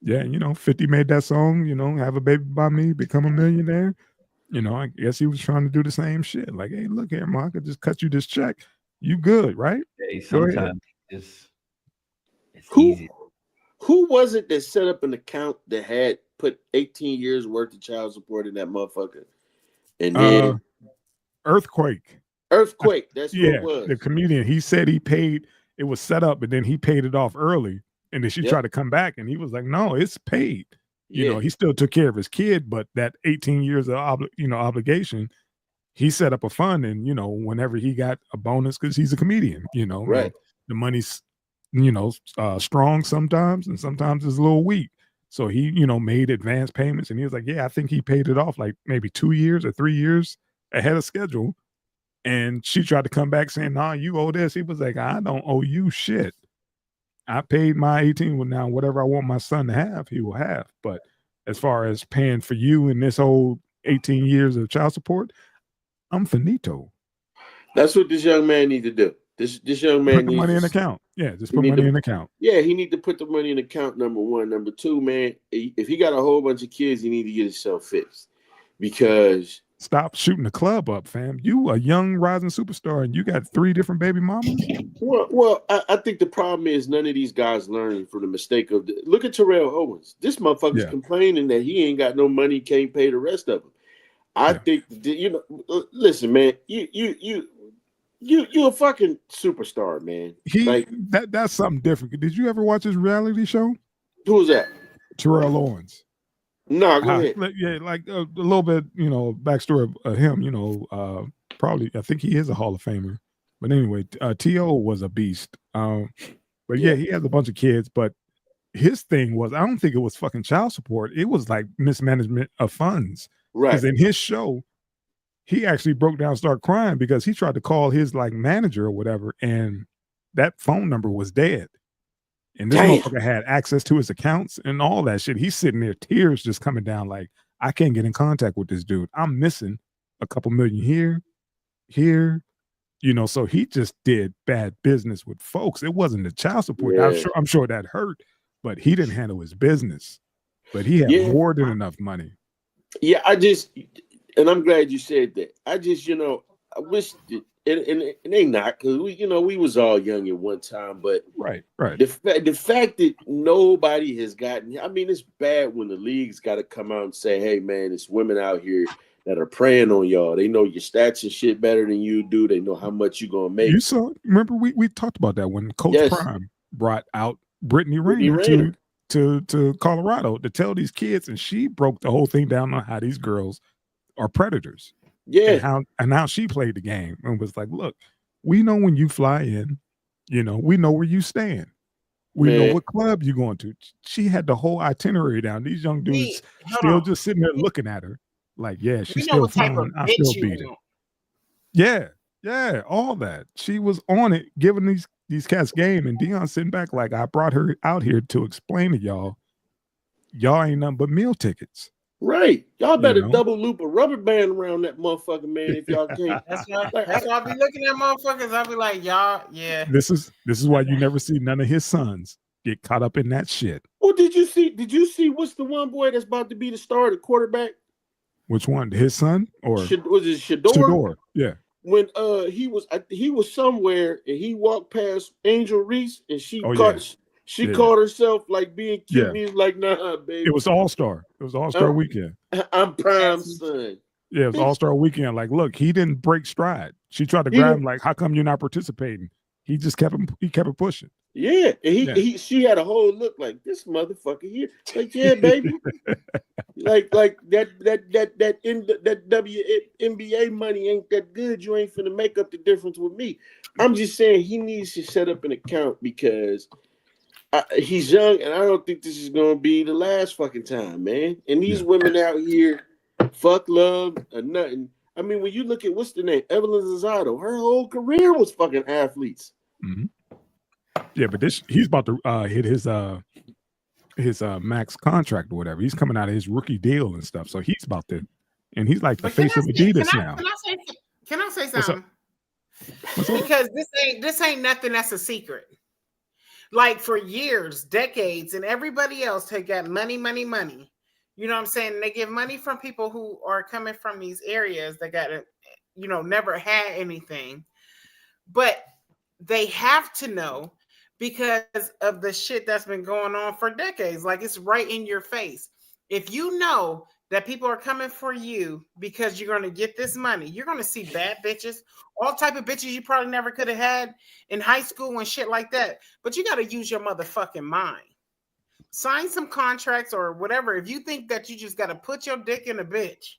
Yeah, 50 made that song, Have a Baby by Me, Become a Millionaire. I guess he was trying to do the same shit. Like, hey, look here, Mark, I could just cut you this check. You good, right? Hey, Go ahead. sometimes it's Who easy. who was it that set up an account that had put 18 years worth of child support in that motherfucker? And then Earthquake. Earthquake, that's who it Yeah, was. the comedian. He said he paid. It was set up, and then he paid it off early. And then she tried to come back, and he was like, "No, it's paid." Yeah. He still took care of his kid, but that 18 years of obligation, he set up a fund, and whenever he got a bonus, because he's a comedian, Right. and the money's strong sometimes, and sometimes it's a little weak. So he made advance payments, and he was like, "Yeah, I think he paid it off like maybe 2 years or 3 years ahead of schedule." And she tried to come back saying, "Nah, you owe this." He was like, "I don't owe you shit. I paid my 18. Well, now whatever I want my son to have, he will have. But as far as paying for you and this whole 18 years of child support, I'm finito." That's what this young man need to do. This young man Put the needs money to, in account. Yeah, just he put need money to- in account. Yeah, he need to put the money in account, number one. Number two, man, if he got a whole bunch of kids, he need to get himself fixed. Because Stop shooting the club up, fam. You a young rising superstar and you got 3 different baby mamas? well, I think the problem is none of these guys learning from the mistake of look at Terrell Owens. This motherfucker's complaining that he ain't got no money, can't pay the rest of them. I think listen, man, you a fucking superstar, man. That's something different. Did you ever watch his reality show? Who was that? Terrell Owens. No, go ahead. Yeah, like a little bit, backstory of him. Probably I think he is a Hall of Famer. But anyway, T.O. was a beast. But yeah, he has a bunch of kids. But his thing was, I don't think it was fucking child support. It was like mismanagement of funds. Right. Because in his show, he actually broke down, started crying because he tried to call his like manager or whatever, and that phone number was dead. And this motherfucker had access to his accounts and all that shit. He's sitting there, tears just coming down, like, I can't get in contact with this dude. I'm missing a couple million here. So he just did bad business with folks. It wasn't the child support. Yeah. I'm sure that hurt, but he didn't handle his business. But he had more than enough money. Yeah, and I'm glad you said that. I wish it ain't not because we was all young at one time, but right. The fact that nobody has gotten, I mean, it's bad when the league's got to come out and say, "Hey, man, it's women out here that are preying on y'all. They know your stats and shit better than you do. They know how much you're gonna make." You saw? Remember we talked about that when Coach Prime brought out Brittany Rayner to Colorado to tell these kids, and she broke the whole thing down on how these girls are predators. Yeah. And how she played the game and was like, look, we know when you fly in, we know where you stand. We know what club you're going to. She had the whole itinerary down. These young dudes still just sitting there looking at her like, yeah, she's still fine. I still beat it. Yeah, all that. She was on it, giving these cats game, and Dion sitting back like, I brought her out here to explain to y'all ain't nothing but meal tickets. Right. Y'all better double loop a rubber band around that motherfucker, man, if y'all can't. That's why I be looking at motherfuckers. I be like, y'all, yeah. This is why you never see none of his sons get caught up in that shit. Well, did you see what's the one boy that's about to be the star, the quarterback? Which one? His son? Or was it Shador? Shador, yeah. When he was somewhere and he walked past Angel Reese and she caught herself like being cute. And he was like, nah, baby. It was All-Star. It was All-Star weekend. I'm Prime's son. Yeah, it was All-Star weekend. Like, look, he didn't break stride. She tried to grab him like, how come you're not participating? He just kept it pushing. Yeah. And she had a whole look like this motherfucker here. Like, yeah, baby. like that WNBA money ain't that good. You ain't finna make up the difference with me. I'm just saying he needs to set up an account because he's young, and I don't think this is gonna be the last fucking time, man. And these women out here, fuck love or nothing. I mean, when you look at what's the name, Evelyn Zazado, her whole career was fucking athletes. Mm-hmm. Yeah, but he's about to hit his max contract or whatever. He's coming out of his rookie deal and stuff, so he's about to, and he's like the face of Adidas now. Can I say something? Because this ain't nothing that's a secret. like for years, decades, and everybody else had got money. You know what I'm saying? They get money from people who are coming from these areas that got, never had anything. But they have to know because of the shit that's been going on for decades. Like, it's right in your face. If you know that people are coming for you because you're going to get this money, you're going to see bad bitches, all type of bitches you probably never could have had in high school and shit like that. But you got to use your motherfucking mind. Sign some contracts or whatever. If you think that you just got to put your dick in a bitch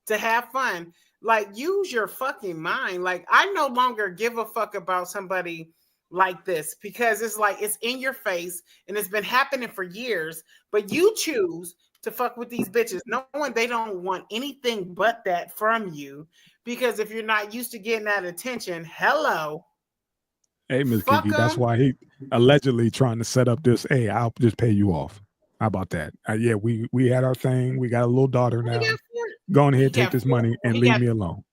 to have fun, like, use your fucking mind. Like, I no longer give a fuck about somebody like this because it's like it's in your face and it's been happening for years, but you choose to fuck with these bitches knowing they don't want anything but that from you, because if you're not used to getting that attention, hello. Hey, Miss Fuck Kiki, that's 'em. why he allegedly trying to set up this. Hey, I'll just pay you off. How about that? Yeah, we had our thing. We got a little daughter He now. got four. Go on He ahead, take got this four. money and He leave got me alone.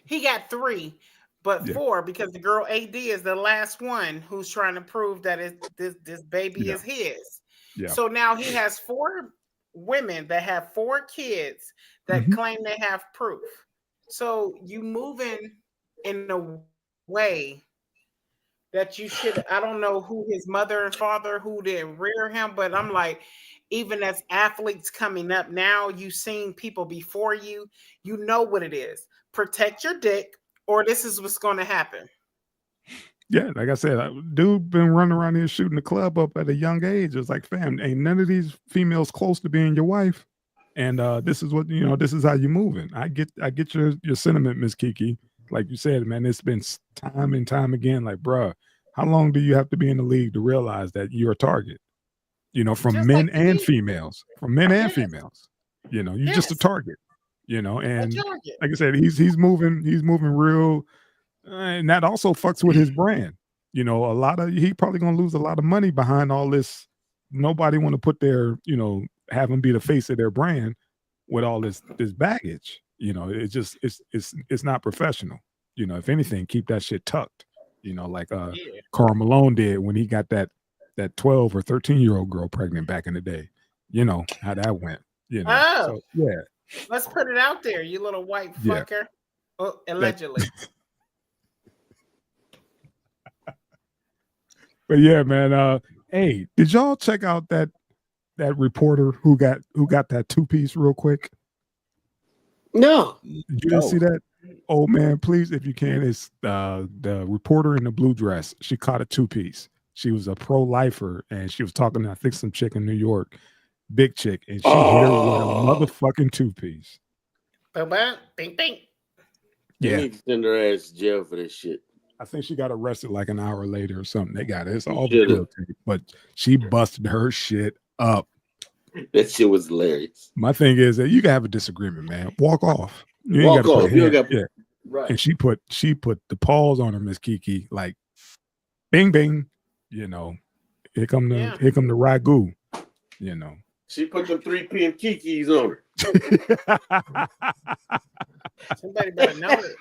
He got 3, but Yeah. 4 because the girl AD is the last one who's trying to prove that this baby Yeah. is his. Yeah. So now he has 4 women that have 4 kids that claim they have proof. So you moving in a way that you should. I don't know who his mother and father who didn't rear him, but I'm like, even as athletes coming up now, you've seen people before you, you know what it is. Protect your dick, or this is what's going to happen. Yeah, like I said, dude been running around here shooting the club up at a young age. It's like, fam, ain't none of these females close to being your wife. And this is what this is how you moving. I get your sentiment, Miss Kiki. Like you said, man, it's been time and time again. Like, bruh, how long do you have to be in the league to realize that you're a target? From Just men like and me. females. From men and Yes. females. You're just a Yes. target. And target. like I said, he's moving real, and that also fucks with his brand. He probably gonna lose a lot of money behind all this. Nobody want to put their, have him be the face of their brand with all this baggage. It's just it's not professional. If anything, keep that shit tucked. Like Karl Malone did when he got that 12 or 13-year-old girl pregnant back in the day. How that went. Oh, so yeah. Let's put it out there, you little white fucker. Oh, allegedly. But yeah, man. Hey, did y'all check out that reporter who got that 2-piece real quick? No. You didn't see that? Oh man, please, if you can, it's the reporter in the blue dress. She caught a 2-piece. She was a pro-lifer and she was talking to, I think, some chick in New York, big chick, and she hit her with a motherfucking 2-piece. Bing, bing. They Yeah. need to send her ass to jail for this shit. I think she got arrested like an hour later or something. They got it. It's all videotape, but she busted her shit up. That shit was hilarious. My thing is that you can have a disagreement, man. Walk off. You ain't Walk got to off. You got yeah. Right. And she put the paws on her, Miss Kiki, like bing bing. Here come the ragu. She put them 3 p.m. Kikis on her. Somebody better know it.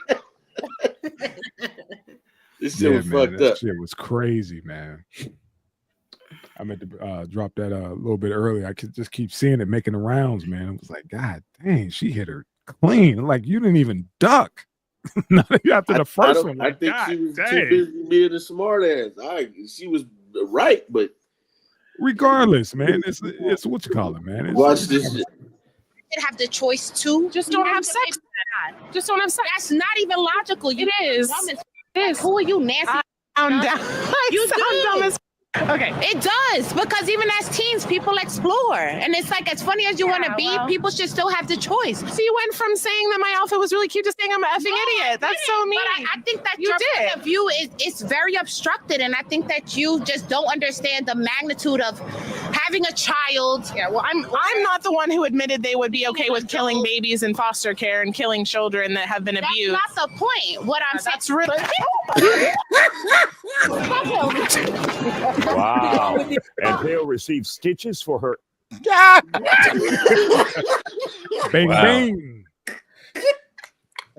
This shit was fucked up. Shit was crazy, man. I meant to drop that a little bit early. I could just keep seeing it making the rounds, man. It was like, God dang, she hit her clean. Like, you didn't even duck. After the first one. Like, I think God she was dang. too busy being a smart ass. She was right, but regardless, man, it's what you call it, man. Watch this shit. Have the choice to just don't have sex. Just don't have sex. That's not even logical. It is. Who are you, Nancy? I'm down. You dumb as okay. It does, because even as teens, people explore, and it's like, as funny as you want to be, people should still have the choice. So you went from saying that my outfit was really cute to saying I'm an effing idiot. That's so mean. But I think that you your did. point of view is very obstructed, and I think that you just don't understand the magnitude of having a child. Yeah, well, I'm not the one who admitted they would be okay with killing babies in foster care and killing children that have been abused. That's not the point. What I'm saying. That's really. Wow. And they'll receive stitches for her. Bang, bang.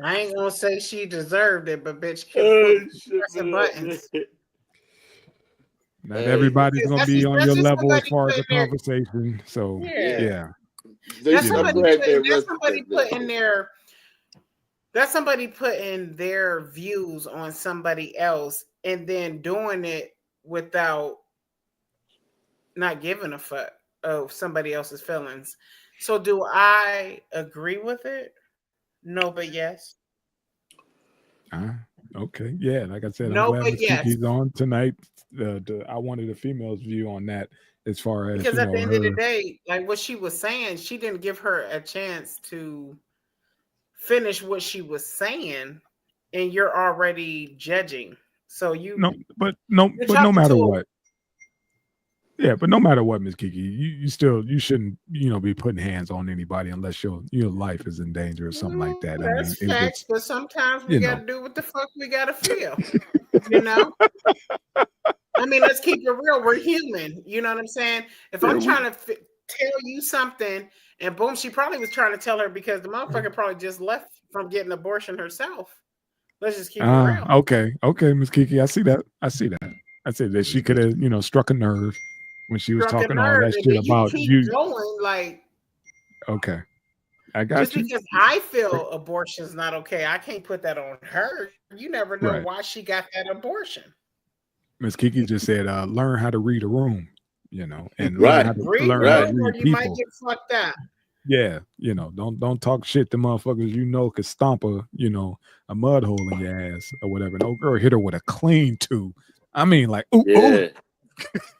I ain't gonna say she deserved it, but bitch, keep pressing buttons. Not everybody's Because gonna be on your just level as somebody far as the putting their conversation. So yeah. That's You know. somebody putting their views on somebody else and then doing it without not giving a fuck of somebody else's feelings. So do I agree with it? No, but yes. Okay. Yeah, like I said, I'm No, glad but Miss yes. Kiki's on tonight. I wanted a female's view on that as far as Because at the end of the her. day, like what she was saying, she didn't give her a chance to finish what she was saying, and you're already judging. So No you're matter talking to what. Yeah, but no matter what, Miss Kiki, you shouldn't be putting hands on anybody unless your life is in danger or something like that. I mean, that's if facts, it's but sometimes we got know. to do what the fuck we got to feel. You know, I mean, let's keep it real. We're human. You know what I'm saying? If I'm trying to tell you something, and boom, she probably was trying to tell her because the motherfucker probably just left from getting abortion herself. Let's just keep it real. Okay, Miss Kiki, I see that. I said that she could have, struck a nerve when she was talking all that shit about you. Going like, okay, I got just you. because I feel abortion is not okay, I can't put that on her. You never know why she got that abortion. Miss Kiki just said, learn how to read a room, and Right. learn how to read you people. might get fucked up. Yeah, don't talk shit to motherfuckers could stomp a mud hole in your ass or whatever. No girl hit her with a clean two. I mean, like, ooh.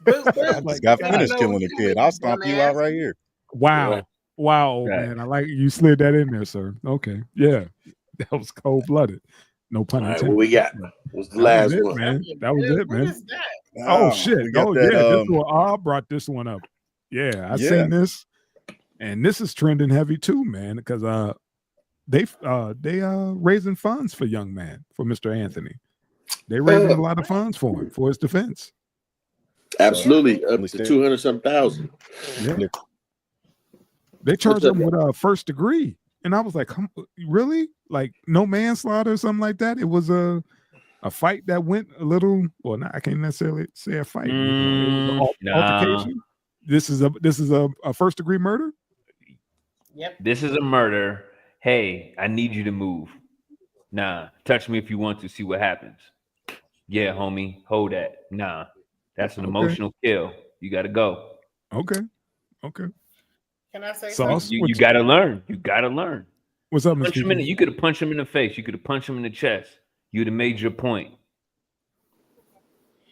I just got finished killing a kid. I'll stomp you out right here. Wow. Wow, man. I like you slid that in there, sir. Okay. Yeah. That was cold blooded. No pun intended. All right, what we got? What's the last one? Man. That was it, man. What is that? Oh shit. We got Oh that, yeah. This one brought this one up. Yeah, I seen this. And this is trending heavy too, man, because they raising funds for young man, for Mr. Anthony. They raising a lot of funds for him for his defense. Absolutely, up to 200-some-thousand. Yeah, they charged him with first degree, and I was like, really? Like no manslaughter or something like that? It was a fight that went a little. Well, I can't necessarily say a fight. It was an altercation. This is a first degree murder. Yep. This is a murder. Hey, I need you to move. Nah, touch me if you want to see what happens. Yeah, homie, hold that. Nah, that's an emotional kill. You got to go. Okay. Can I say Sauce? something? You got to learn. You got to learn. What's up, Punch him you could have punched him in the face. You could have punched him in the chest. You'd have made your point.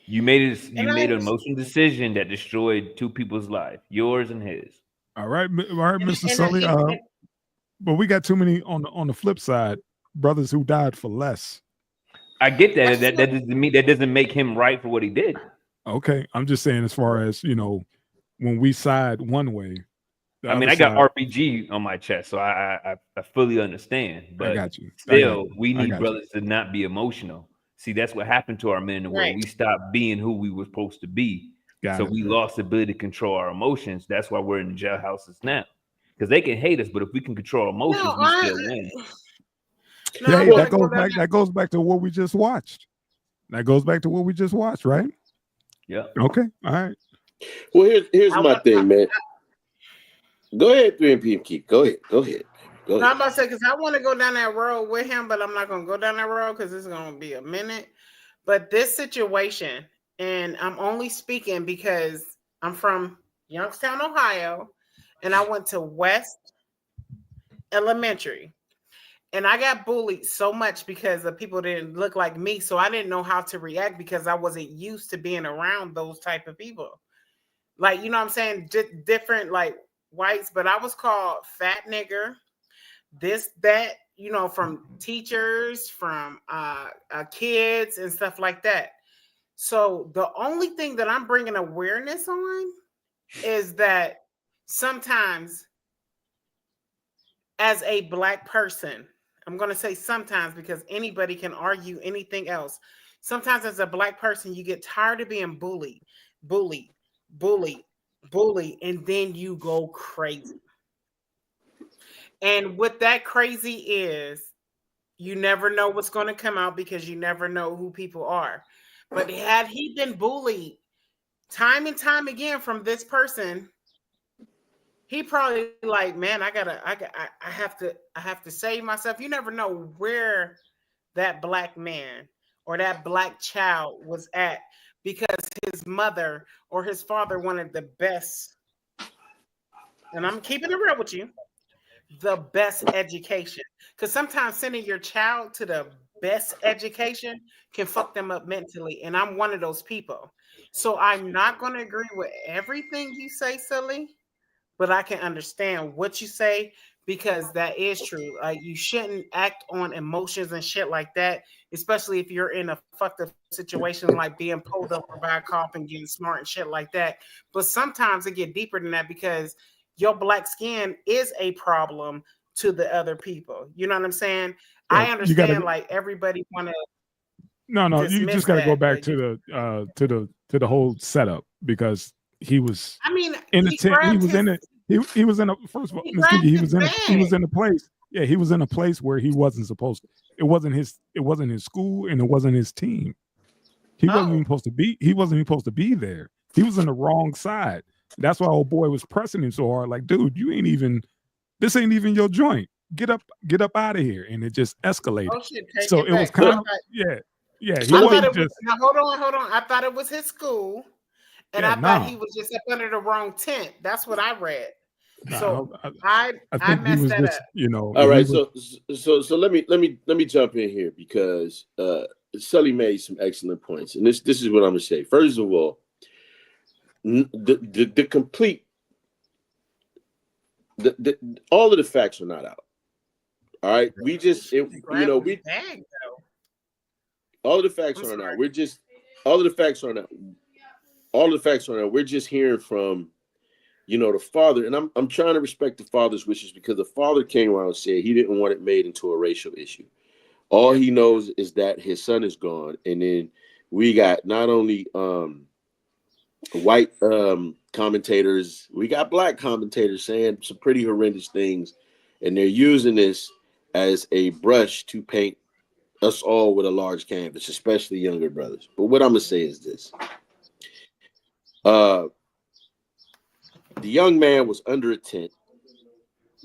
You made an emotional decision that destroyed two people's lives, yours and his. All right, Mr. Sully. But we got too many on the flip side, brothers who died for less. I get that. That doesn't mean that doesn't make him right for what he did. Okay, I'm just saying as far as when we side one way. I mean, I got RPG on my chest, so I fully understand. But I got you. Still, we need brothers to not be emotional. See, that's what happened to our men in the world. We stopped being who we were supposed to be. We lost the ability to control our emotions. That's why we're in the jailhouses now. Because they can hate us, but if we can control emotions, we still win. That goes back to what we just watched. Right? Yeah. Okay. All right. Well, here's my thing, man. Go ahead, 3MP Keith. Go ahead. No, I'm about to say, because I want to go down that road with him, but I'm not going to go down that road because it's going to be a minute. But this situation, and I'm only speaking because I'm from Youngstown, Ohio, and I went to West Elementary. And I got bullied so much because the people didn't look like me. So I didn't know how to react because I wasn't used to being around those type of people. Like, you know what I'm saying? Just different, like, whites, but I was called fat nigger, this, that, from teachers, from kids and stuff like that. So the only thing that I'm bringing awareness on is that sometimes as a Black person, I'm going to say sometimes because anybody can argue anything else. Sometimes as a Black person, you get tired of being bullied, and then you go crazy. And what that crazy is, you never know what's going to come out because you never know who people are. But had he been bullied time and time again from this person, he probably like, man, I have to save myself. You never know where that black man or that black child was at because his mother or his father wanted the best. And I'm keeping it real with you, the best education. Because sometimes sending your child to the best education can fuck them up mentally. And I'm one of those people. So I'm not going to agree with everything you say, Silly, but I can understand what you say because that is true. Like you shouldn't act on emotions and shit like that, especially if you're in a fucked up situation like being pulled over by a cop and getting smart and shit like that. But sometimes it get deeper than that because your black skin is a problem to the other people. You know what I'm saying? Yeah, I understand like everybody want to no, you just got to go back to the whole setup because he was I mean, in the tent. He was in it. He was in a first of all, Miss Kiki, he was in a place. Yeah, he was in a place where he wasn't supposed to. It wasn't his school and it wasn't his team. He wasn't even supposed to be. He wasn't even supposed to be there. He was on the wrong side. That's why old boy was pressing him so hard. Like, dude, you ain't even. This ain't even your joint. Get up out of here. And it just escalated. Oh shit! So it was kind of yeah. He wasn't just. Now hold on. I thought it was his school, and I thought he was just up under the wrong tent. That's what I read. So I messed that up. You know. All right. So let me jump in here because Sully made some excellent points, and this is what I'm gonna say. First of all, the complete all of the facts are not out. All right, we just all of the facts aren't out. We're just all of the facts aren't out. All of the facts aren't out. We're just hearing from the father, and I'm trying to respect the father's wishes because the father came around and said he didn't want it made into a racial issue. All he knows is that his son is gone, and then we got not only white commentators, we got black commentators saying some pretty horrendous things, and they're using this as a brush to paint us all with a large canvas, especially younger brothers. But what I'm gonna say is this: the young man was under a tent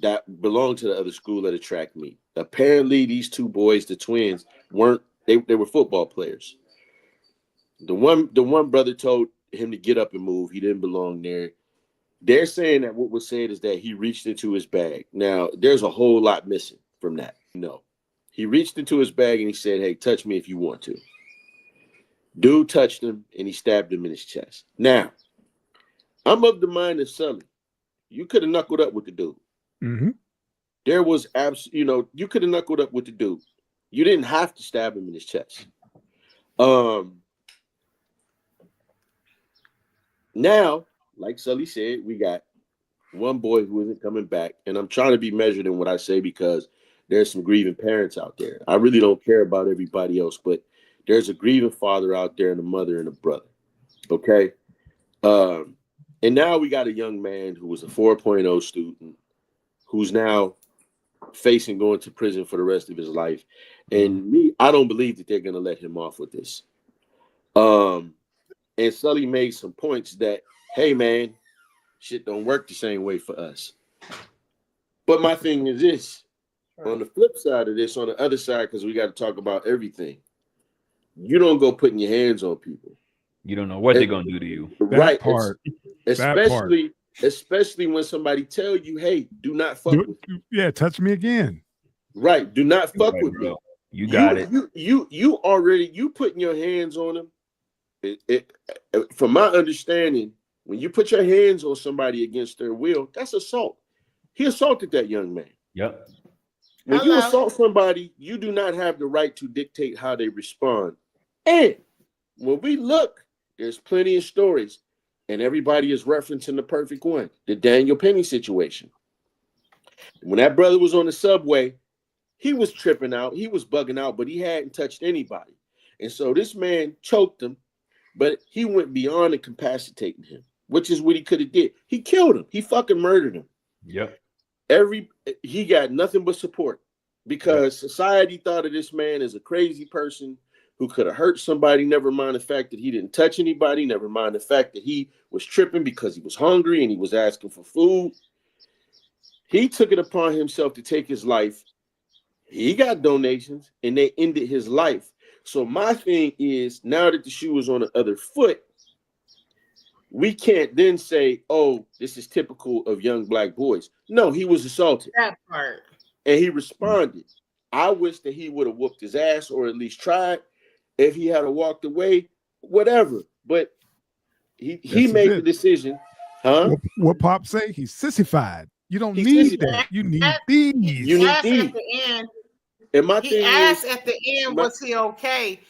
that belonged to the other school at a track meet. Apparently, these two boys, the twins, weren't. They were football players. The one brother told him to get up and move. He didn't belong there. They're saying that what was said is that he reached into his bag. Now, there's a whole lot missing from that. No. He reached into his bag and he said, hey, touch me if you want to. Dude touched him and he stabbed him in his chest. Now, I'm of the mind of Sully. You could have knuckled up with the dude. Mm-hmm. There was you could have knuckled up with the dude. You didn't have to stab him in his chest. Now, like Sully said, we got one boy who isn't coming back, and I'm trying to be measured in what I say because there's some grieving parents out there. I really don't care about everybody else, but there's a grieving father out there and a mother and a brother. Okay. And now we got a young man who was a 4.0 student who's now facing going to prison for the rest of his life. And I don't believe that they're going to let him off with this. And Sully made some points that, hey, man, shit don't work the same way for us. But my thing is this. On the flip side of this, on the other side, because we got to talk about everything, you don't go putting your hands on people. You don't know what they're going to do to you. Right. Especially when somebody tell you, hey, do not fuck with me. Yeah, touch me again. Right. Do not fuck with me. You got it. You already putting your hands on them. From my understanding, when you put your hands on somebody against their will, that's assault. He assaulted that young man. Yep. When you assault somebody, you do not have the right to dictate how they respond. And when we look, there's plenty of stories, and everybody is referencing the perfect one, the Daniel Penny situation. When that brother was on the subway, he was tripping out, he was bugging out, but he hadn't touched anybody. And so this man choked him, but he went beyond incapacitating him, which is what he could have did. He killed him. He fucking murdered him. Yep. He got nothing but support because society thought of this man as a crazy person who could have hurt somebody. Never mind the fact that he didn't touch anybody. Never mind the fact that he was tripping because he was hungry and he was asking for food. He took it upon himself to take his life. He got donations and they ended his life. So my thing is, now that the shoe is on the other foot, we can't then say, oh, this is typical of young black boys. No, he was assaulted. That part. And he responded. I wish that he would have whooped his ass or at least tried. If he had walked away, whatever. But he made the decision. Huh? What Pop say? He's sissified. You don't need that. You need these. You need these. At the end, and my he thing asked is, at the end, was he okay?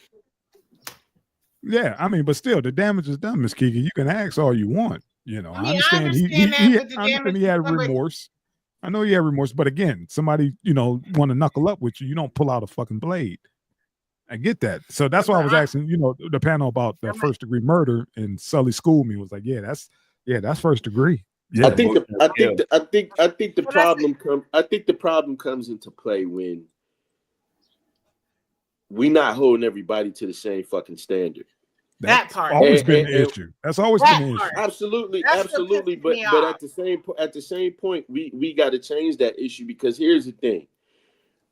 Yeah, I mean, but still, the damage is done, Miss Kiki. You can ask all you want. You know, I mean, I understand he had remorse. I know he had remorse, but again, somebody, want to knuckle up with you, you don't pull out a fucking blade. I get that. So that's why I was asking, the panel about the first degree murder, and Sully schooled me, was like, that's first degree. Yeah. I think the problem comes into play when we not holding everybody to the same fucking standard. That part always been the issue. That's always been the issue. Absolutely. But at the same point, we got to change that issue, because here's the thing: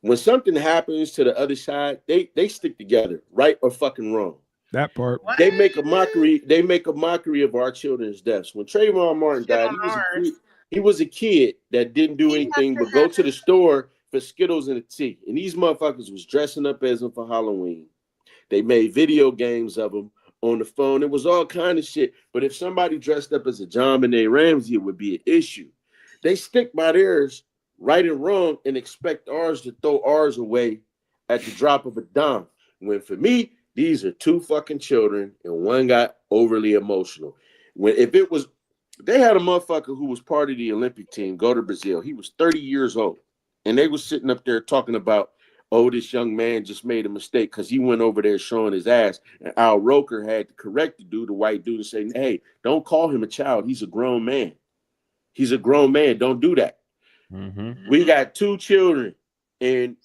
when something happens to the other side, they stick together, right or fucking wrong. That part. They make a mockery. They make a mockery of our children's deaths. When Trayvon Martin died, he was a kid that didn't do anything but go to the store for Skittles and a tea, and these motherfuckers was dressing up as him for Halloween. They made video games of him on the phone. It was all kind of shit. But if somebody dressed up as a John Benet Ramsey, it would be an issue. They stick by theirs, right and wrong, and expect ours to throw ours away at the drop of a dime. When for me, these are two fucking children, and one got overly emotional. They had a motherfucker who was part of the Olympic team go to Brazil. He was 30 years old, and they was sitting up there talking about, oh, this young man just made a mistake because he went over there showing his ass. And Al Roker had to correct the dude, the white dude, and say, hey, don't call him a child. He's a grown man. He's a grown man. Don't do that. Mm-hmm. We got two children, and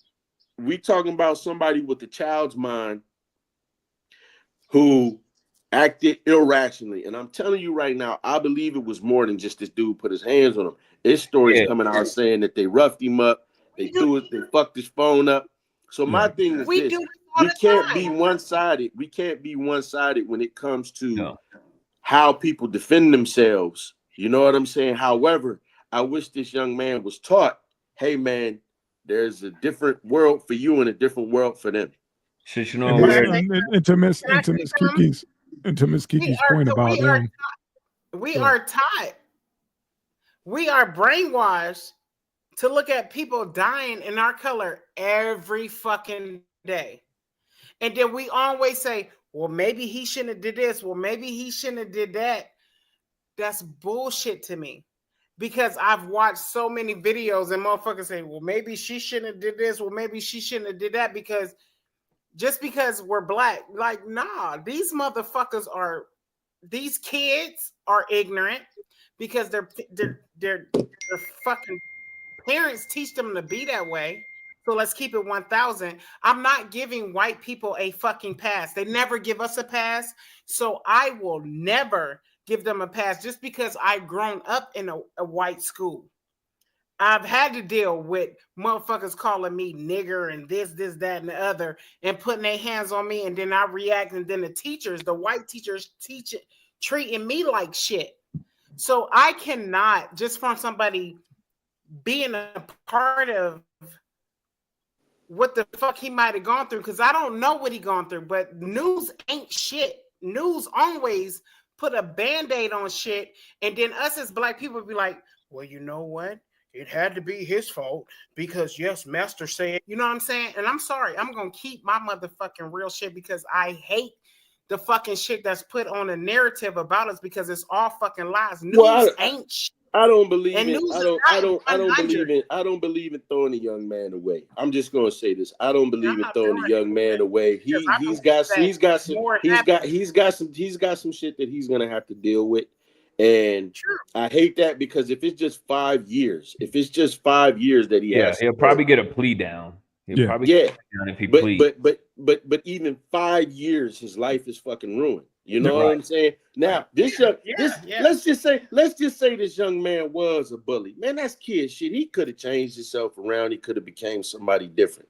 we talking about somebody with a child's mind who acted irrationally. And I'm telling you right now, I believe it was more than just this dude put his hands on him. His story's coming out saying that they roughed him up, they fucked his phone up. So my thing is we can't be one-sided. We can't be one-sided when it comes to how people defend themselves. You know what I'm saying? However, I wish this young man was taught, hey man, there's a different world for you and a different world for them. And to Miss Kiki's point about him. We are taught. We are brainwashed to look at people dying in our color every fucking day. And then we always say, well, maybe he shouldn't have did this. Well, maybe he shouldn't have did that. That's bullshit to me. Because I've watched so many videos and motherfuckers say, well, maybe she shouldn't have did this. Well, maybe she shouldn't have did that, because just because we're black, like, nah, these kids are ignorant because their fucking parents teach them to be that way. So let's keep it 1,000. I'm not giving white people a fucking pass. They never give us a pass. So I will never give them a pass just because I've grown up in a white school. I've had to deal with motherfuckers calling me nigger and this, that, and the other, and putting their hands on me, and then I react, and then the white teachers treating me like shit. So I cannot, just from somebody being a part of what the fuck he might have gone through, because I don't know what he gone through, but news ain't shit. News always put a Band-Aid on shit, and then us as black people be like, well, you know what? It had to be his fault because, yes, Master said, you know what I'm saying? And I'm sorry, I'm going to keep my motherfucking real shit because I hate the fucking shit that's put on a narrative about us because it's all fucking lies. News ain't shit. I don't believe it. I don't believe in throwing a young man away. I'm just gonna say this. I don't believe in throwing a young man away. He's got some shit that he's gonna have to deal with. And I hate that because if it's just 5 years, that he has, he'll probably get a plea down. He'll Yeah. probably Yeah. sit down if he pleads. But even 5 years, his life is fucking ruined. You know Right. what I'm saying? Now, let's just say this young man was a bully. Man, that's kid shit. He could have changed himself around. He could have became somebody different.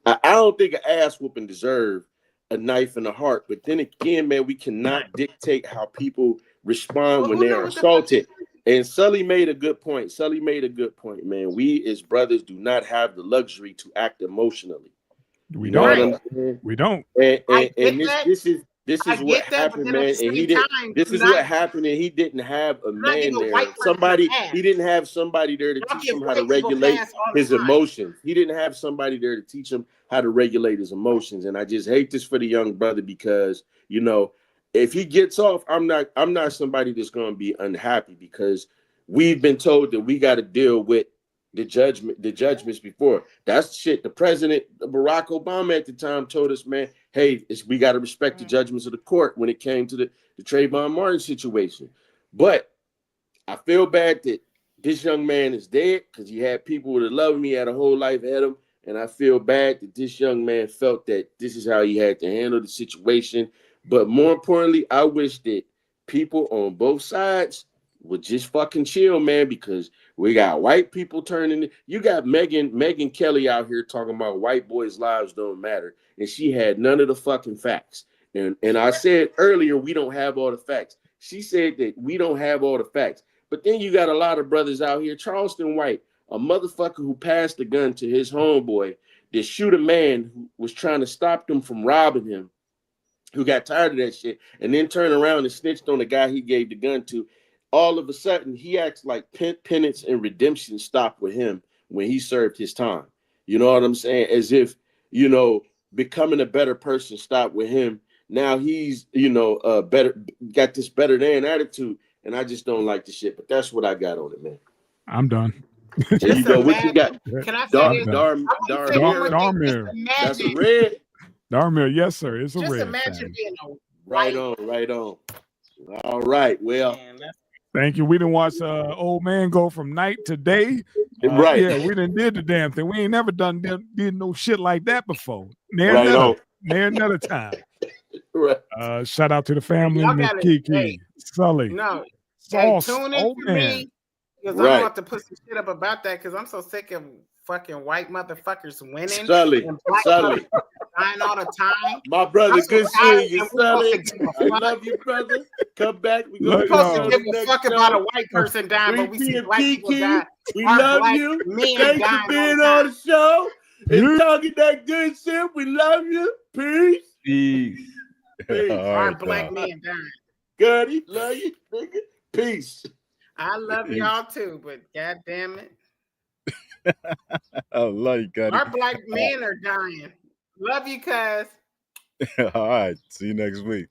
I don't think an ass whooping deserve a knife in the heart. But then again, man, we cannot dictate how people respond when they are assaulted. And Sully made a good point. Man. We as brothers do not have the luxury to act emotionally. We You know don't. what I'm saying? We don't. And this is what happened, man. And he did. This is what happened, and he didn't have a man there. He didn't have somebody there to teach him how to regulate his emotions. He didn't have somebody there to teach him how to regulate his emotions. And I just hate this for the young brother because, you know, if he gets off, I'm not somebody that's going to be unhappy because we've been told that we got to deal with the judgments before. That's shit. The president, Barack Obama at the time told us, man, hey, we got to respect the judgments of the court when it came to the Trayvon Martin situation. But I feel bad that this young man is dead because he had people that love him. He had a whole life ahead of him. And I feel bad that this young man felt that this is how he had to handle the situation. But more importantly, I wish that people on both sides would just fucking chill, man, because we got white people turning. You got Megyn Kelly out here talking about white boys' lives don't matter. And she had none of the fucking facts. And I said earlier, we don't have all the facts. She said that we don't have all the facts. But then you got a lot of brothers out here. Charleston White, a motherfucker who passed the gun to his homeboy that shoot a man who was trying to stop them from robbing him, who got tired of that shit, and then turned around and snitched on the guy he gave the gun to. All of a sudden, he acts like penance and redemption stopped with him when he served his time. You know what I'm saying? As if, you know, becoming a better person stopped with him. Now he's, you know, got this better than attitude, and I just don't like the shit. But that's what I got on it, man. I'm done. There you go. What you got? Can I say this? Darmir. That's a red. Darmir, yes, sir. It's a Just red. imagine being a Right on. All right. Well, thank you. We didn't watch old man go from night to day. Right. Yeah, we done did the damn thing. We ain't never did no shit like that before. Right Another time. Right. Shout out to the family, Miss Kiki, Sully. No. Sauce. Hey, tune in old to man. me because I don't have to put some shit up about that because I'm so sick of fucking white motherfuckers winning. Sully. And black motherfuckers dying all the time. My brother, good seeing you, Sully. I fuck. love you, brother. Come back. We're supposed to give a fuck about a white person dying, but we see black people die. We Our love black you. men Thanks dying for being all on the show and talking that good shit. We love you. Peace. Peace. Our black men dying. Goody, love you, nigga. Peace. I love y'all too, but god damn it. I love you, Goody. Our black men are dying. Love you, cuz. All right. See you next week.